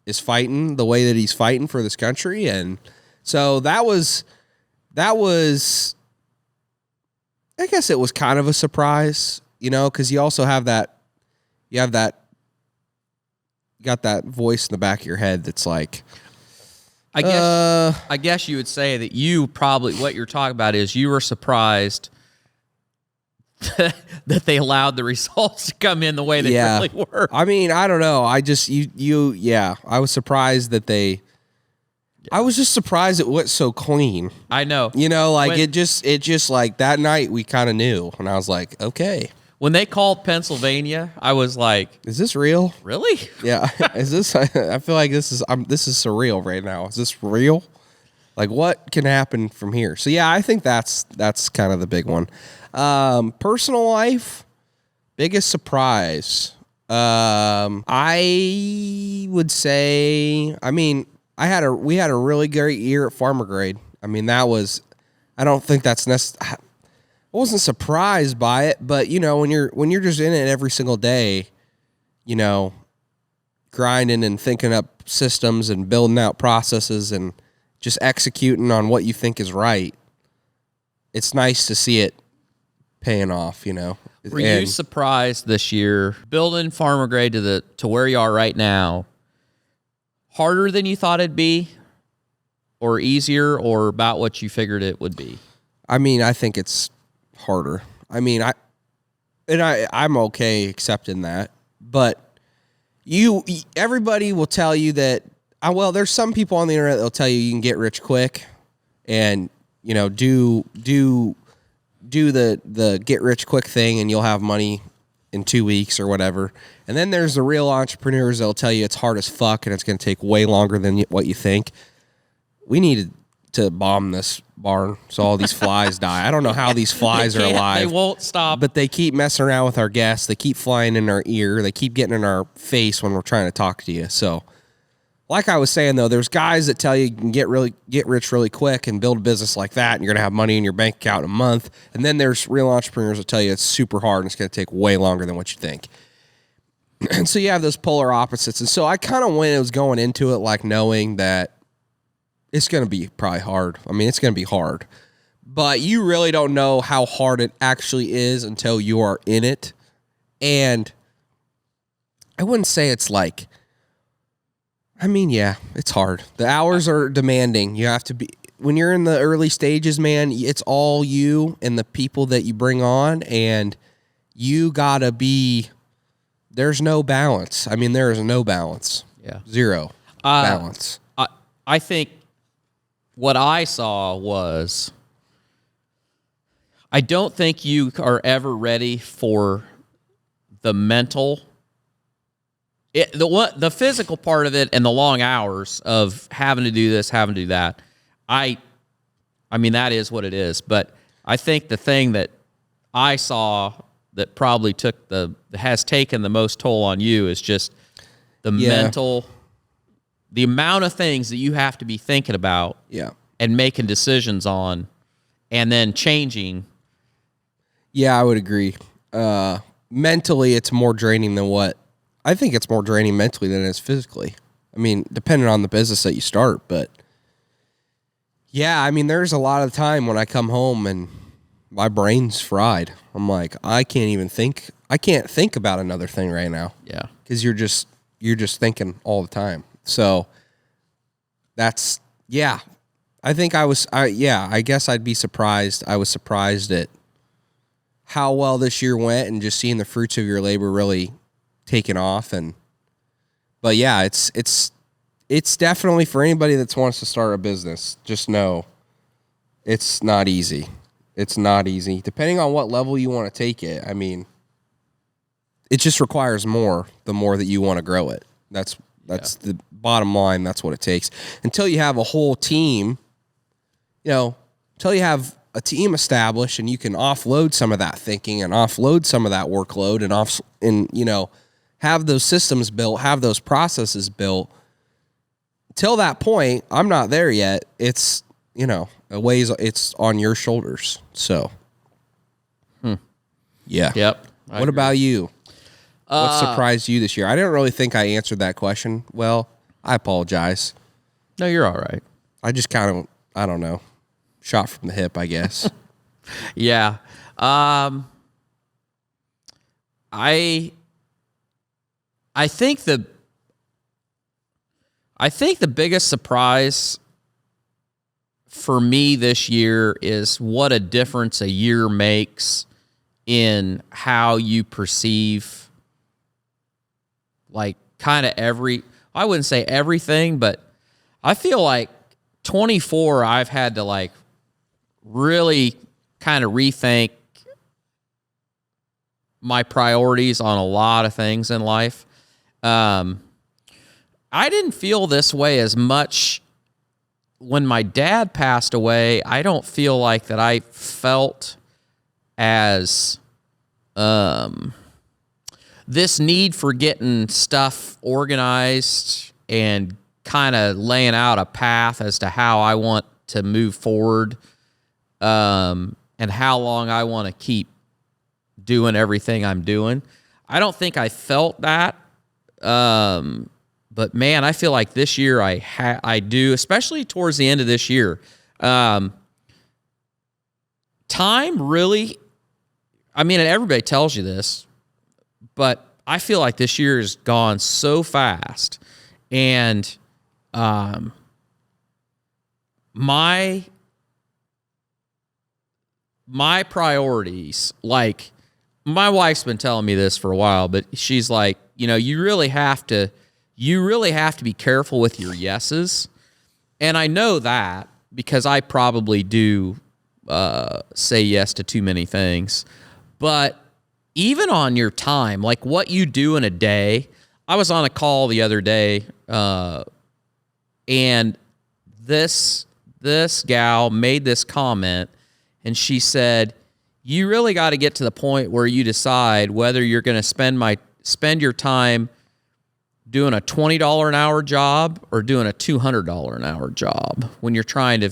is fighting the way that he's fighting for this country. And so that was, I guess it was kind of a surprise, because you also have that, you got that voice in the back of your head that's like, I guess you would say that you probably, what you're talking about is you were surprised that they allowed the results to come in the way they really were. I mean, I don't know. I just, I was surprised that I was just surprised it went so clean. I know. It just like that night we kind of knew, and I was like, okay. When they called Pennsylvania, I was like, is this real? Really? Yeah. Is this, I feel like this is surreal right now. Is this real? Like, what can happen from here? So yeah, I think that's kind of the big one. Personal life, biggest surprise. I would say, I mean, we had a really great year at Farmer Grade. I mean, I don't think that's necessary. I wasn't surprised by it, but when you're just in it every single day, grinding and thinking up systems and building out processes and just executing on what you think is right, it's nice to see it paying off, Were you surprised this year building Farmer Grade to where you are right now harder than you thought it'd be, or easier, or about what you figured it would be? I mean, I think it's harder. I mean, I'm okay accepting that, but everybody will tell you that. Well, there's some people on the internet that'll tell you can get rich quick, and do the get rich quick thing, and you'll have money in 2 weeks or whatever. And then there's the real entrepreneurs that'll tell you it's hard as fuck and it's going to take way longer than what you think. We needed to bomb this barn so all these flies die. I don't know how these flies are alive. They won't stop. But they keep messing around with our guests. They keep flying in our ear. They keep getting in our face when we're trying to talk to you. So, like I was saying, though, there's guys that tell you can get rich really quick and build a business like that, and you're going to have money in your bank account in a month. And then there's real entrepreneurs that tell you it's super hard and it's going to take way longer than what you think. And so you have those polar opposites. And so I kind of was going into it like knowing that it's going to be probably hard. I mean, it's going to be hard. But you really don't know how hard it actually is until you are in it. And I wouldn't say it's like, I mean, yeah, it's hard. The hours are demanding. You have to be, when you're in the early stages, man, it's all you and the people that you bring on, and you gotta be, there's no balance. I mean, there is no balance. Yeah. Zero balance. I think what I saw was, I don't think you are ever ready for the mental, the physical part of it and the long hours of having to do this, having to do that. I mean, that is what it is. But I think the thing that I saw that probably has taken the most toll on you is just the mental, the amount of things that you have to be thinking about and making decisions on. and then changing. Yeah, I would agree. Mentally, it's more draining than what I think it's more draining mentally than it is physically. I mean, depending on the business that you start, but yeah, I mean, there's a lot of time when I come home and my brain's fried. I'm like, I can't think about another thing right now. Yeah. Because you're just thinking all the time. So that's, yeah. I guess I'd be surprised. I was surprised at how well this year went and just seeing the fruits of your labor really taking off. But yeah, it's definitely for anybody that wants to start a business, just know it's not easy. It's not easy. Depending on what level you want to take it, I mean, it just requires more the more that you want to grow it. That's the bottom line. That's what it takes. Until you have a whole team, until you have a team established and you can offload some of that thinking and offload some of that workload and have those systems built, have those processes built. Till that point, I'm not there yet. It's, it's on your shoulders. So, yeah. Yep. What about you? What surprised you this year? I didn't really think I answered that question well. I apologize. No, you're all right. I just kind of, I don't know, shot from the hip, I guess. Yeah. I think the biggest surprise for me this year is what a difference a year makes in how you perceive, like, kind of I wouldn't say everything, but I feel like 24, I've had to, like, really kind of rethink my priorities on a lot of things in life. I didn't feel this way as much when my dad passed away. I don't feel like that I felt as this need for getting stuff organized and kind of laying out a path as to how I want to move forward, and how long I want to keep doing everything I'm doing. I don't think I felt that. But man, I feel like this year I do, especially towards the end of this year. Time really, I mean, and everybody tells you this, but I feel like this year has gone so fast. And my priorities, like, my wife's been telling me this for a while, but she's like, you really have to be careful with your yeses. And I know that because I probably do say yes to too many things. But even on your time, like what you do in a day, I was on a call the other day, and this gal made this comment, and she said, you really got to get to the point where you decide whether you're going to spend your time doing a $20 an hour job or doing a $200 an hour job when you're trying to,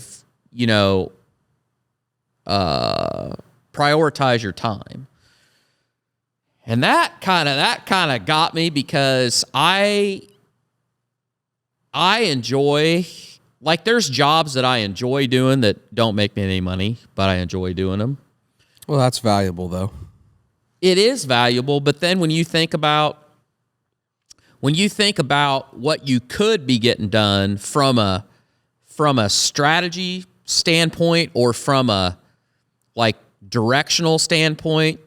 prioritize your time. And that kind of got me, because I enjoy, like, there's jobs that I enjoy doing that don't make me any money, but I enjoy doing them. Well, that's valuable, though. It is valuable, but then when you think about what you could be getting done from a strategy standpoint or from a, like, directional standpoint,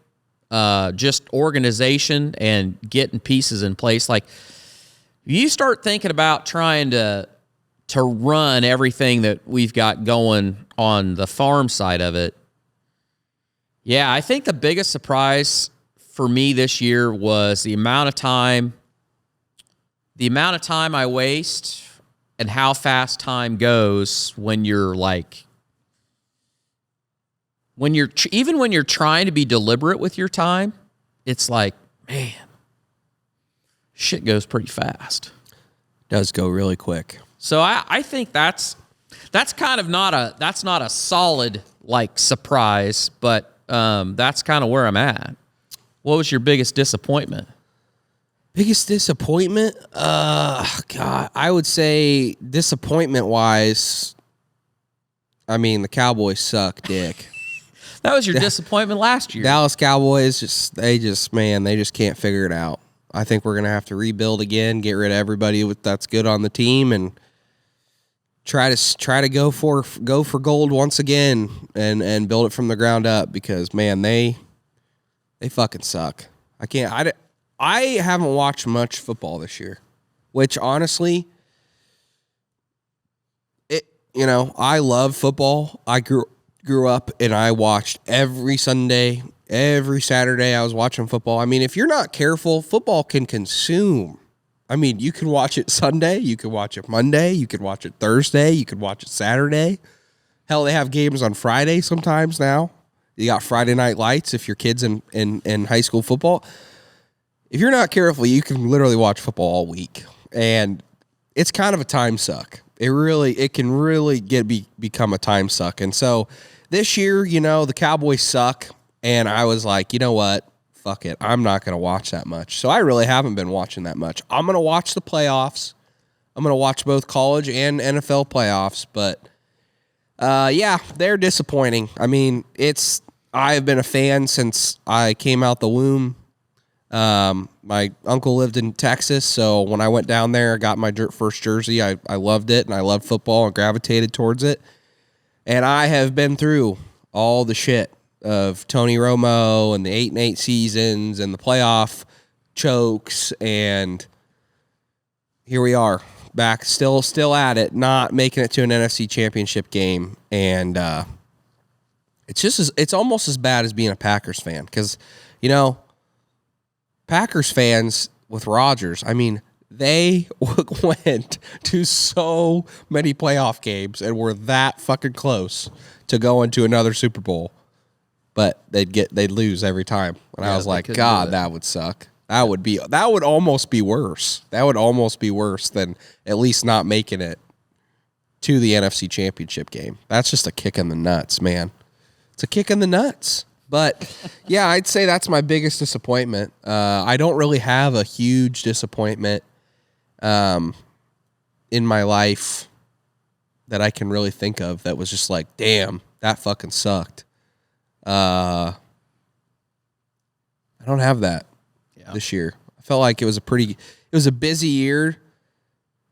just organization and getting pieces in place, like, you start thinking about trying to run everything that we've got going on the farm side of it. Yeah, I think the biggest surprise for me this year was the amount of time I waste and how fast time goes when you're even when you're trying to be deliberate with your time. It's like, man, shit goes pretty fast. Does go really quick. So I think that's kind of not a solid, like surprise, but that's kind of where I'm at. What was your biggest disappointment? Biggest disappointment? God, I would say disappointment-wise, I mean, the Cowboys suck dick. That was your disappointment last year. Dallas Cowboys, they just can't figure it out. I think we're going to have to rebuild again, get rid of everybody that's good on the team, and try to go for gold once again and build it from the ground up, because, man, they fucking suck. I haven't watched much football this year, which honestly, I love football. I grew up and I watched every Sunday, every Saturday I was watching football. I mean, if you're not careful, football can consume. I mean, you can watch it Sunday, you can watch it Monday, you can watch it Thursday, you can watch it Saturday. Hell, they have games on Friday sometimes now. You got Friday Night Lights if your kid's in high school football. If you're not careful, you can literally watch football all week. And it's kind of a time suck. It can really become a time suck. And so this year, the Cowboys suck. And I was like, you know what? Fuck it. I'm not going to watch that much. So I really haven't been watching that much. I'm going to watch the playoffs. I'm going to watch both college and NFL playoffs. But, yeah, they're disappointing. I mean, I've been a fan since I came out the womb. My uncle lived in Texas, so when I went down there, I got my first jersey. I loved it, and I loved football and gravitated towards it. And I have been through all the shit of Tony Romo and the 8-8 seasons and the playoff chokes, and here we are, back still at it, not making it to an NFC Championship game. And it's almost as bad as being a Packers fan, because Packers fans with Rodgers, I mean, they went to so many playoff games and were that fucking close to going to another Super Bowl, but they'd lose every time. And I was like, God, that would suck. That would almost be worse. That would almost be worse than at least not making it to the NFC Championship game. That's just a kick in the nuts, man. It's a kick in the nuts. But, yeah, I'd say that's my biggest disappointment. I don't really have a huge disappointment in my life that I can really think of that was just like, damn, that fucking sucked. I don't have that this year. I felt like it was a busy year.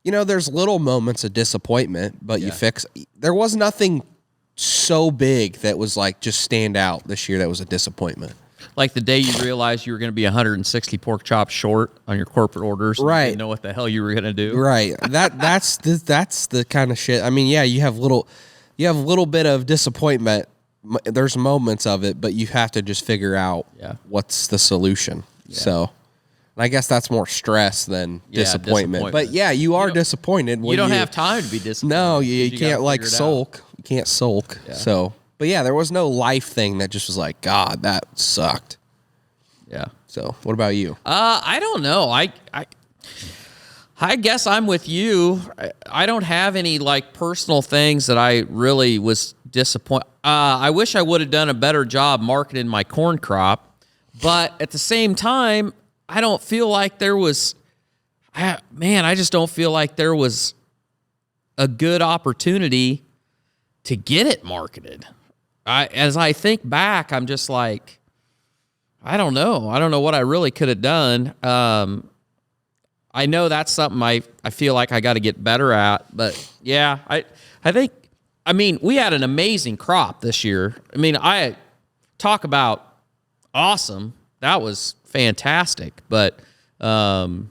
There's little moments of disappointment, but there was nothing so big that was like just stand out this year that was a disappointment. Like the day you realized you were going to be 160 pork chops short on your corporate orders. Right. You didn't know what the hell you were going to do. Right. That's the kind of shit. I mean, yeah, you have a little bit of disappointment. There's moments of it, but you have to just figure out what's the solution. Yeah. So I guess that's more stress than disappointment. But yeah, you are disappointed. You don't have time to be disappointed. No, you can't like sulk. You can't sulk. Yeah. So, but yeah, there was no life thing that just was like, God, that sucked. Yeah. So, what about you? I don't know. I guess I'm with you. I don't have any like personal things that I really was disappointed. I wish I would have done a better job marketing my corn crop, but at the same time, I don't feel like there was, I just don't feel like there was a good opportunity to get it marketed. As I think back, I'm just like, I don't know. I don't know what I really could have done. I know that's something I feel like I got to get better at, but yeah, I mean, we had an amazing crop this year. I mean, I talk about awesome. That was fantastic, but the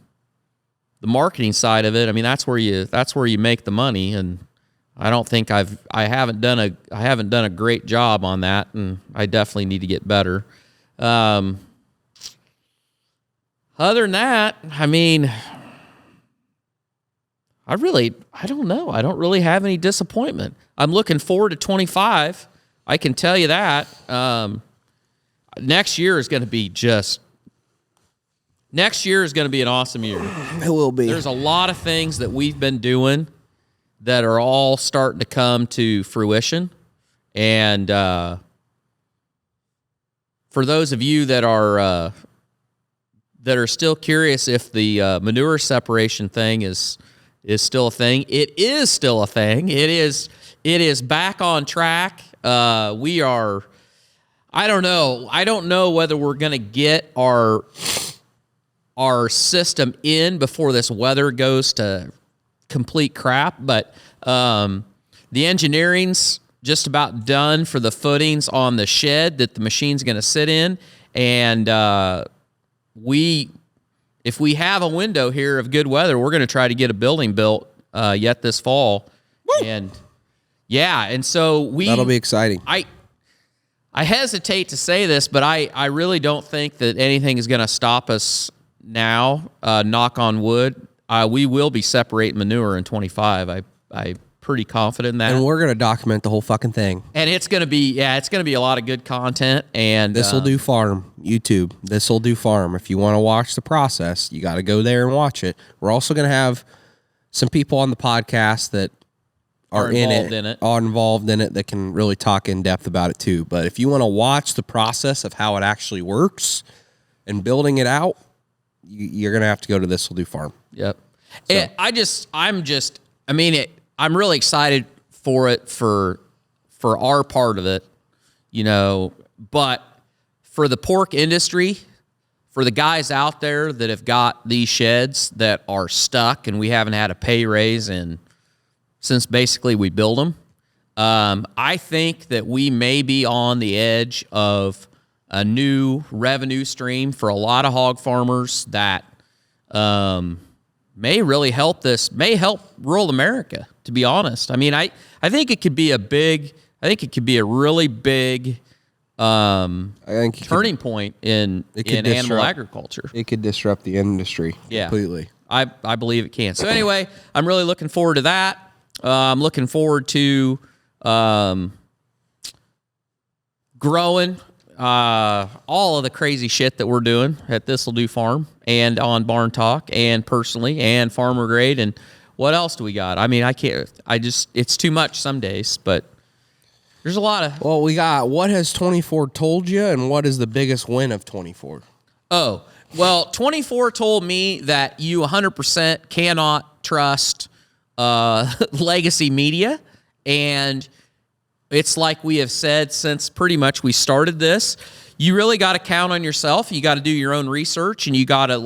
marketing side of it, I mean, that's where you make the money, and I don't think I haven't done a great job on that, and I definitely need to get better. Other than that, I mean, I don't know. I don't really have any disappointment. I'm looking forward to 25. I can tell you that. Next year is going to be an awesome year. It will be. There's a lot of things that we've been doing that are all starting to come to fruition. And for those of you that are still curious if the manure separation thing is still a thing, it is still a thing. It is back on track. We are. I don't know. I don't know whether we're going to get our system in before this weather goes to complete crap, but the engineering's just about done for the footings on the shed that the machine's going to sit in, and if we have a window here of good weather, we're going to try to get a building built yet this fall. Woo! And so that'll be exciting. I hesitate to say this, but I really don't think that anything is going to stop us now. Knock on wood. We will be separating manure in 25. I'm pretty confident in that. And we're going to document the whole fucking thing. And it's going to be a lot of good content. And This'll Do Farm, YouTube. This'll Do Farm. If you want to watch the process, you got to go there and watch it. We're also going to have some people on the podcast that are involved in it that can really talk in depth about it too. But if you want to watch the process of how it actually works and building it out, you're going to have to go to This'll Do Farm. Yep. So. I'm really excited for it for our part of it, but for the pork industry, for the guys out there that have got these sheds that are stuck and we haven't had a pay raise since basically we build them, I think that we may be on the edge of a new revenue stream for a lot of hog farmers that may help rural America, to be honest. I mean, I think it could be a really big turning point in animal agriculture. It could disrupt the industry completely. I believe it can. So anyway, I'm really looking forward to that. I'm looking forward to growing all of the crazy shit that we're doing at This'll Do Farm and on Barn Talk and personally and Farmer Grade. And what else do we got? I mean, it's too much some days, but there's a lot of... Well, we got what has 24 told you and what is the biggest win of 24? Oh, well, 24 told me that you 100% cannot trust legacy media. And it's like we have said since pretty much we started this, you really got to count on yourself. You got to do your own research, and you got to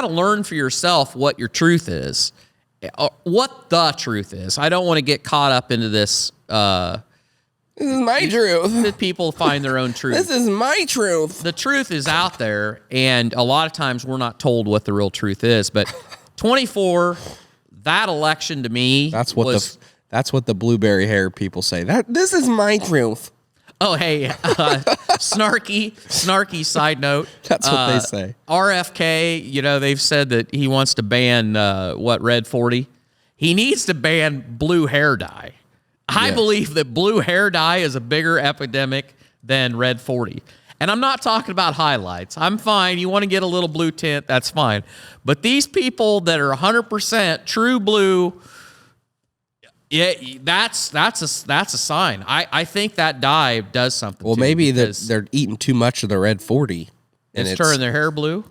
learn for yourself what your truth is, what the truth is. I don't want to get caught up into this. This is my truth. That people find their own truth. This is my truth. The truth is out there, and a lot of times we're not told what the real truth is. But 24, that election to me, that's what the blueberry hair people say. This is my truth. Oh, hey, snarky side note. That's what they say. RFK, they've said that he wants to ban, Red 40? He needs to ban blue hair dye. I believe that blue hair dye is a bigger epidemic than Red 40. And I'm not talking about highlights. I'm fine. You want to get a little blue tint, that's fine. But these people that are 100% true blue... Yeah, that's a sign. I think that dye does something. Well, maybe they're eating too much of the Red 40, and it's turning their hair blue.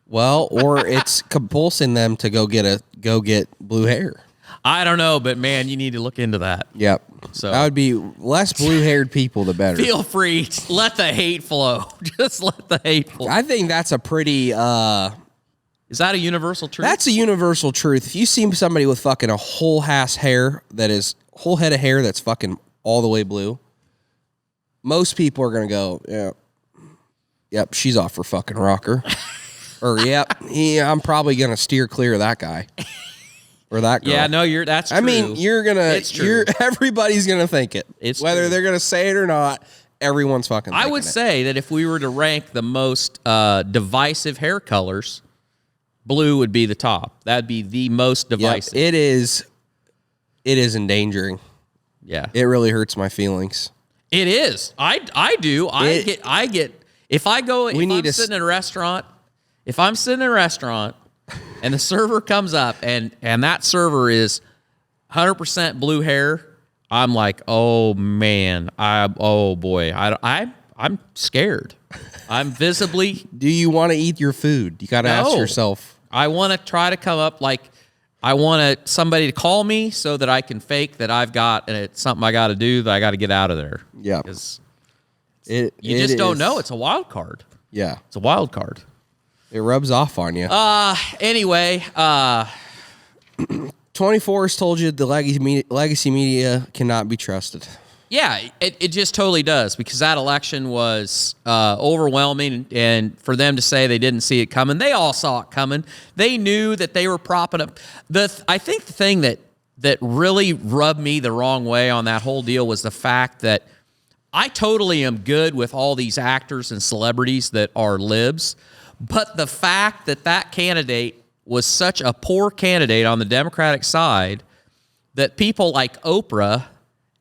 Well, or it's compulsing them to go get blue hair. I don't know, but man, you need to look into that. Yep. So that would be less blue-haired people, the better. Feel free to let the hate flow. Just let the hate flow. I think that's a pretty. Is that a universal truth? That's a universal truth. If you see somebody with fucking a whole head of hair that's fucking all the way blue, most people are gonna go, yep, she's off her fucking rocker, or I'm probably gonna steer clear of that guy or that girl. Yeah, no, that's true. I mean, everybody's gonna think it. It's whether true. They're gonna say it or not. Everyone's fucking. I would say that if we were to rank the most divisive hair colors, blue would be the top. That'd be the most divisive. Yep, it is endangering. Yeah. It really hurts my feelings. It is. I do. I get if I'm sitting in a restaurant and the server comes up and that server is 100% blue hair, I'm like, oh man, I'm scared. I'm visibly. Do you want to eat your food? You got to ask yourself. I want to try to come up I want somebody to call me so that I can fake that I've got, and it's something I got to do, that I got to get out of there. Yeah. Because you just don't know. It's a wild card. Yeah. It's a wild card. It rubs off on you. Anyway, 24 has told you the legacy media cannot be trusted. Yeah, it just totally does, because that election was overwhelming, and for them to say they didn't see it coming, they all saw it coming. They knew that they were propping up. I think the thing that really rubbed me the wrong way on that whole deal was the fact that I totally am good with all these actors and celebrities that are libs, but the fact that candidate was such a poor candidate on the Democratic side that people like Oprah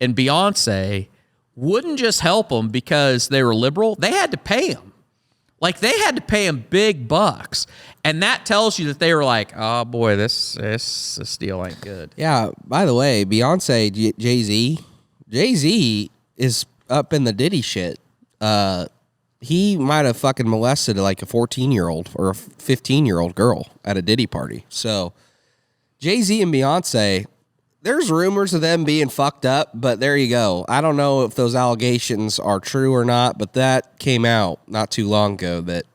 and Beyonce wouldn't just help them because they were liberal. They had to pay them. Like, they had to pay them big bucks. And that tells you that they were like, oh, boy, this deal ain't good. Yeah, by the way, Beyonce, Jay-Z is up in the Diddy shit. He might have fucking molested like a 14-year-old or a 15-year-old girl at a Diddy party. So Jay-Z and Beyonce, there's rumors of them being fucked up, but there you go. I don't know if those allegations are true or not, but that came out not too long ago that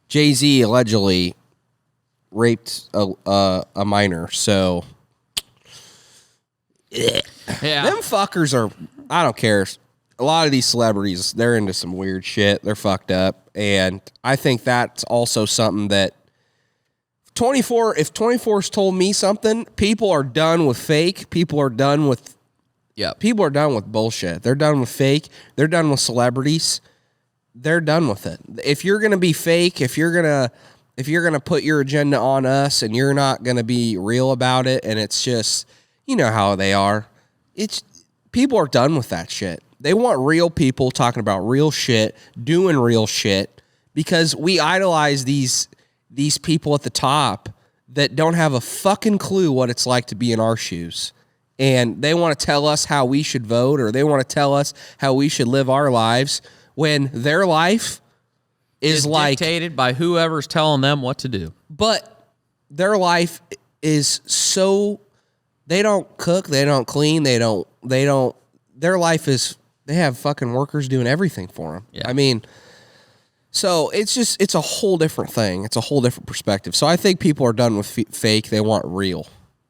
Jay-Z allegedly raped a minor. So yeah, them fuckers are, I don't care. A lot of these celebrities, they're into some weird shit. They're fucked up. And I think that's also something that if 24's told me something, people are done with fake. People are done with bullshit. They're done with fake. They're done with celebrities. They're done with it. If you're going to be fake, if you're going to put your agenda on us and you're not going to be real about it, and it's just, you know how they are. People are done with that shit. They want real people talking about real shit, doing real shit, because we idolize these people at the top that don't have a fucking clue what it's like to be in our shoes. And they want to tell us how we should vote, or they want to tell us how we should live our lives, when their life is like dictated by whoever's telling them what to do. But their life is so, they don't cook, they don't clean, their life is, they have fucking workers doing everything for them. Yeah. I mean, so it's a whole different thing. It's a whole different perspective. So I think people are done with fake. They want real.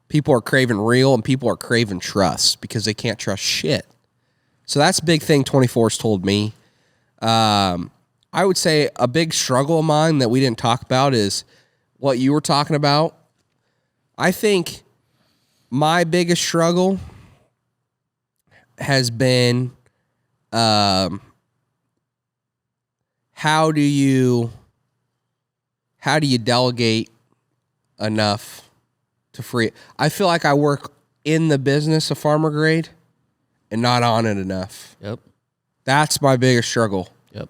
People are craving real, and people are craving trust because they can't trust shit. So that's a big thing 24's told me. I would say a big struggle of mine that we didn't talk about is what you were talking about. I think my biggest struggle has been how do you delegate enough to free it? I feel like I work in the business of farmer grade and not on it enough. Yep. That's my biggest struggle. Yep.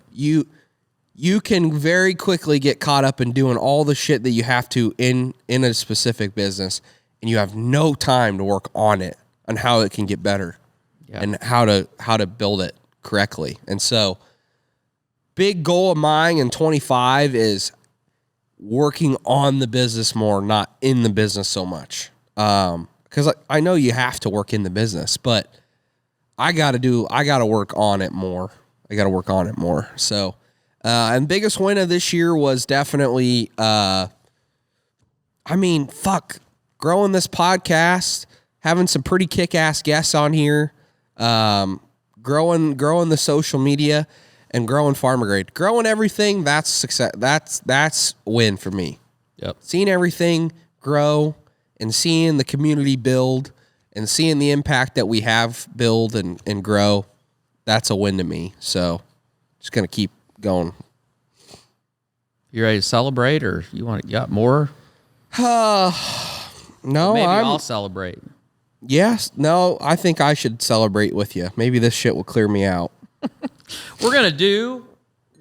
You can very quickly get caught up in doing all the shit that you have to in a specific business, and you have no time to work on it, on how it can get better. Yeah. And how to build it correctly. And so big goal of mine in 25 is working on the business more, not in the business so much. Because I know you have to work in the business, but I got to work on it more. So, and biggest win of this year was definitely, growing this podcast, having some pretty kick-ass guests on here, growing the social media, and growing farmer grade, growing everything. That's success. That's win for me. Yep. Seeing everything grow and seeing the community build and seeing the impact that we have build and grow. That's a win to me. So just going to keep going. You ready to celebrate, or you got more? No, maybe I'll celebrate. Yes. No, I think I should celebrate with you. Maybe this shit will clear me out. We're going to do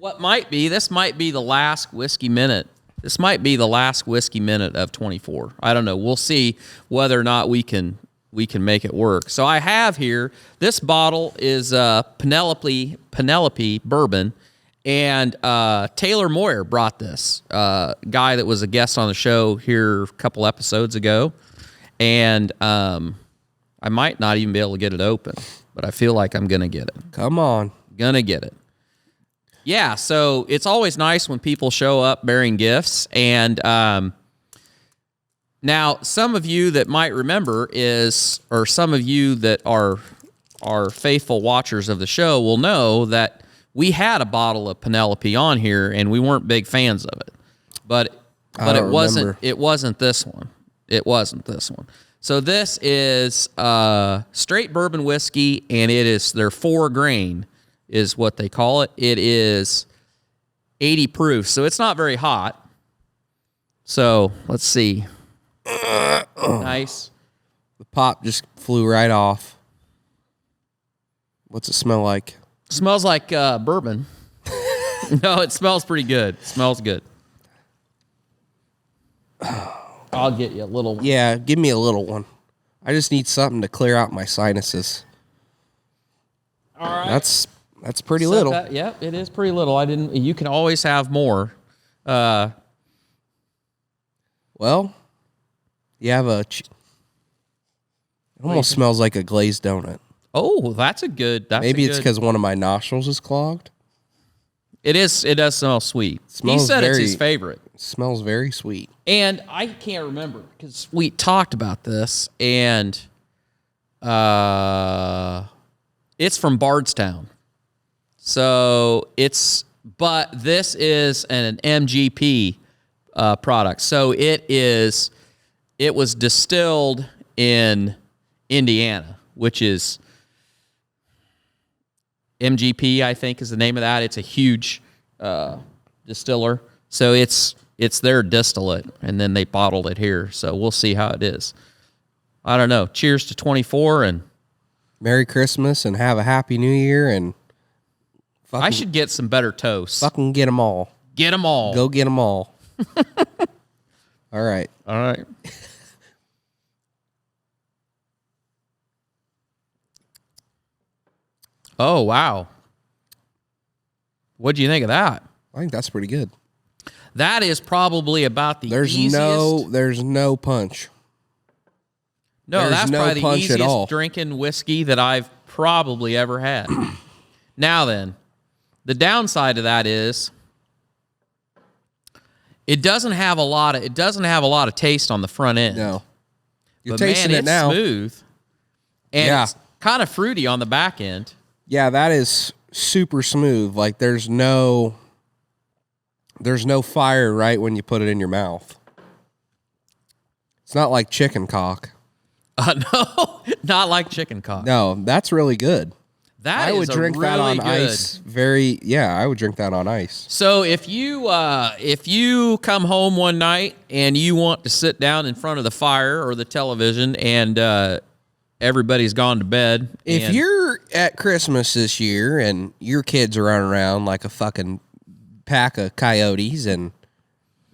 this might be the last whiskey minute. This might be the last whiskey minute of 24. I don't know. We'll see whether or not we can can make it work. So I have here, this bottle is Penelope bourbon, and Taylor Moyer brought this, guy that was a guest on the show here a couple episodes ago, and I might not even be able to get it open, but I feel like I'm going to get it. Come on. Gonna get it. Yeah, so it's always nice when people show up bearing gifts. And now, some of you that might remember or some of you that are faithful watchers of the show will know that we had a bottle of Penelope on here, and we weren't big fans of it. But it wasn't this one. It wasn't this one. So this is straight bourbon whiskey, and they're 4 grain is what they call it. It is 80 proof, so it's not very hot. So let's see. Nice. The pop just flew right off. What's it smell like? Smells like bourbon. No, it smells pretty good. It smells good. I'll get you a little one. Yeah, give me a little one. I just need something to clear out my sinuses. All right. That's pretty little. Yep, it is pretty little. You can always have more. Well, you have it almost smells like a glazed donut. Oh, that's a good. Maybe it's because one of my nostrils is clogged. It is. It does smell sweet. He said it's his favorite. Smells very sweet. And I can't remember because we talked about this, and it's from Bardstown. So but this is an MGP product. So it was distilled in Indiana, which is MGP, I think is the name of that. It's a huge distiller. So it's their distillate, and then they bottled it here. So we'll see how it is. I don't know. Cheers to 24 and Merry Christmas and have a Happy New Year, and I should get some better toast. Fucking get them all. Get them all. Go get them all. All right. All right. Oh, wow. What do you think of that? I think that's pretty good. That is probably about the easiest. There's no punch. No, that's no probably the punch at all. easiest drinking whiskey that I've probably ever had. Now then, the downside of that is it doesn't have a lot of taste on the front end. No. You're but tasting man, it now. It's smooth. And it's kind of fruity on the back end. Yeah, that is super smooth. Like there's no fire right when you put it in your mouth. It's not like chicken cock. No, not like chicken cock. No, that's really good. I would drink that on ice. I would drink that on ice. So if you come home one night and you want to sit down in front of the fire or the television and everybody's gone to bed. If you're at Christmas this year and your kids are running around like a fucking pack of coyotes and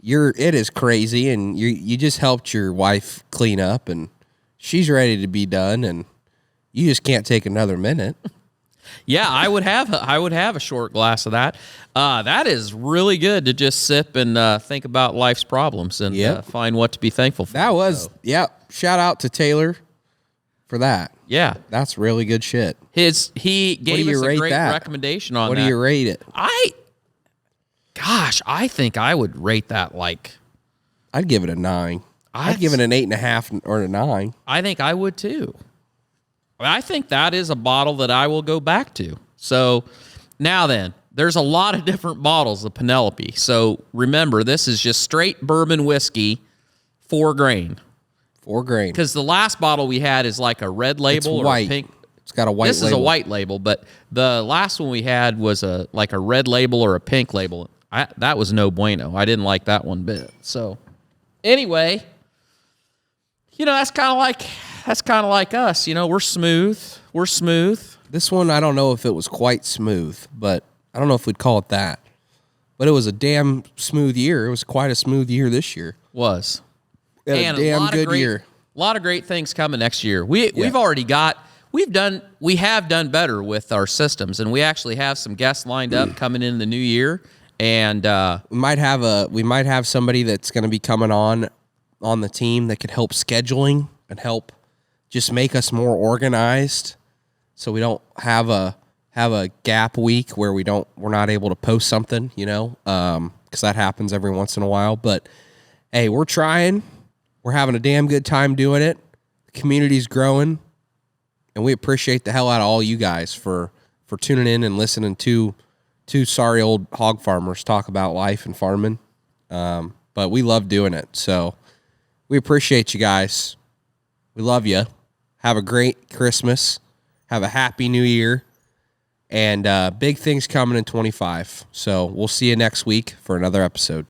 it is crazy and you just helped your wife clean up and she's ready to be done and you just can't take another minute. Yeah, I would have a short glass of that. That is really good to just sip and think about life's problems and find what to be thankful for. That was, shout out to Taylor for that. Yeah. That's really good shit. He gave us a great recommendation on that. What do you rate it? I think I would rate that like... I'd give it a 9. I'd give it an 8.5 or a 9. I think I would too. I think that is a bottle that I will go back to. So now then, there's a lot of different bottles of Penelope. So remember, this is just straight bourbon whiskey, 4 grain. 4 grain. Because the last bottle we had is like a red label or a pink. It's got a white label. This is a white label, but the last one we had was like a red label or a pink label. That was no bueno. I didn't like that one bit. So anyway, that's kind of like us. We're smooth. We're smooth. This one, I don't know if it was quite smooth, but I don't know if we'd call it that. But it was a damn smooth year. It was quite a smooth year this year. Was. And a damn good year. A lot of great things coming next year. We have done better with our systems, and we actually have some guests lined up coming in the new year. And we might have somebody that's going to be coming on the team that could help scheduling and help just make us more organized, so we don't have a gap week where we're not able to post something, because that happens every once in a while. But hey, we're trying. We're having a damn good time doing it. The community's growing, and we appreciate the hell out of all you guys for tuning in and listening to two sorry old hog farmers talk about life and farming. But we love doing it, so we appreciate you guys. We love you. Have a great Christmas. Have a happy New Year. And big things coming in 25. So we'll see you next week for another episode.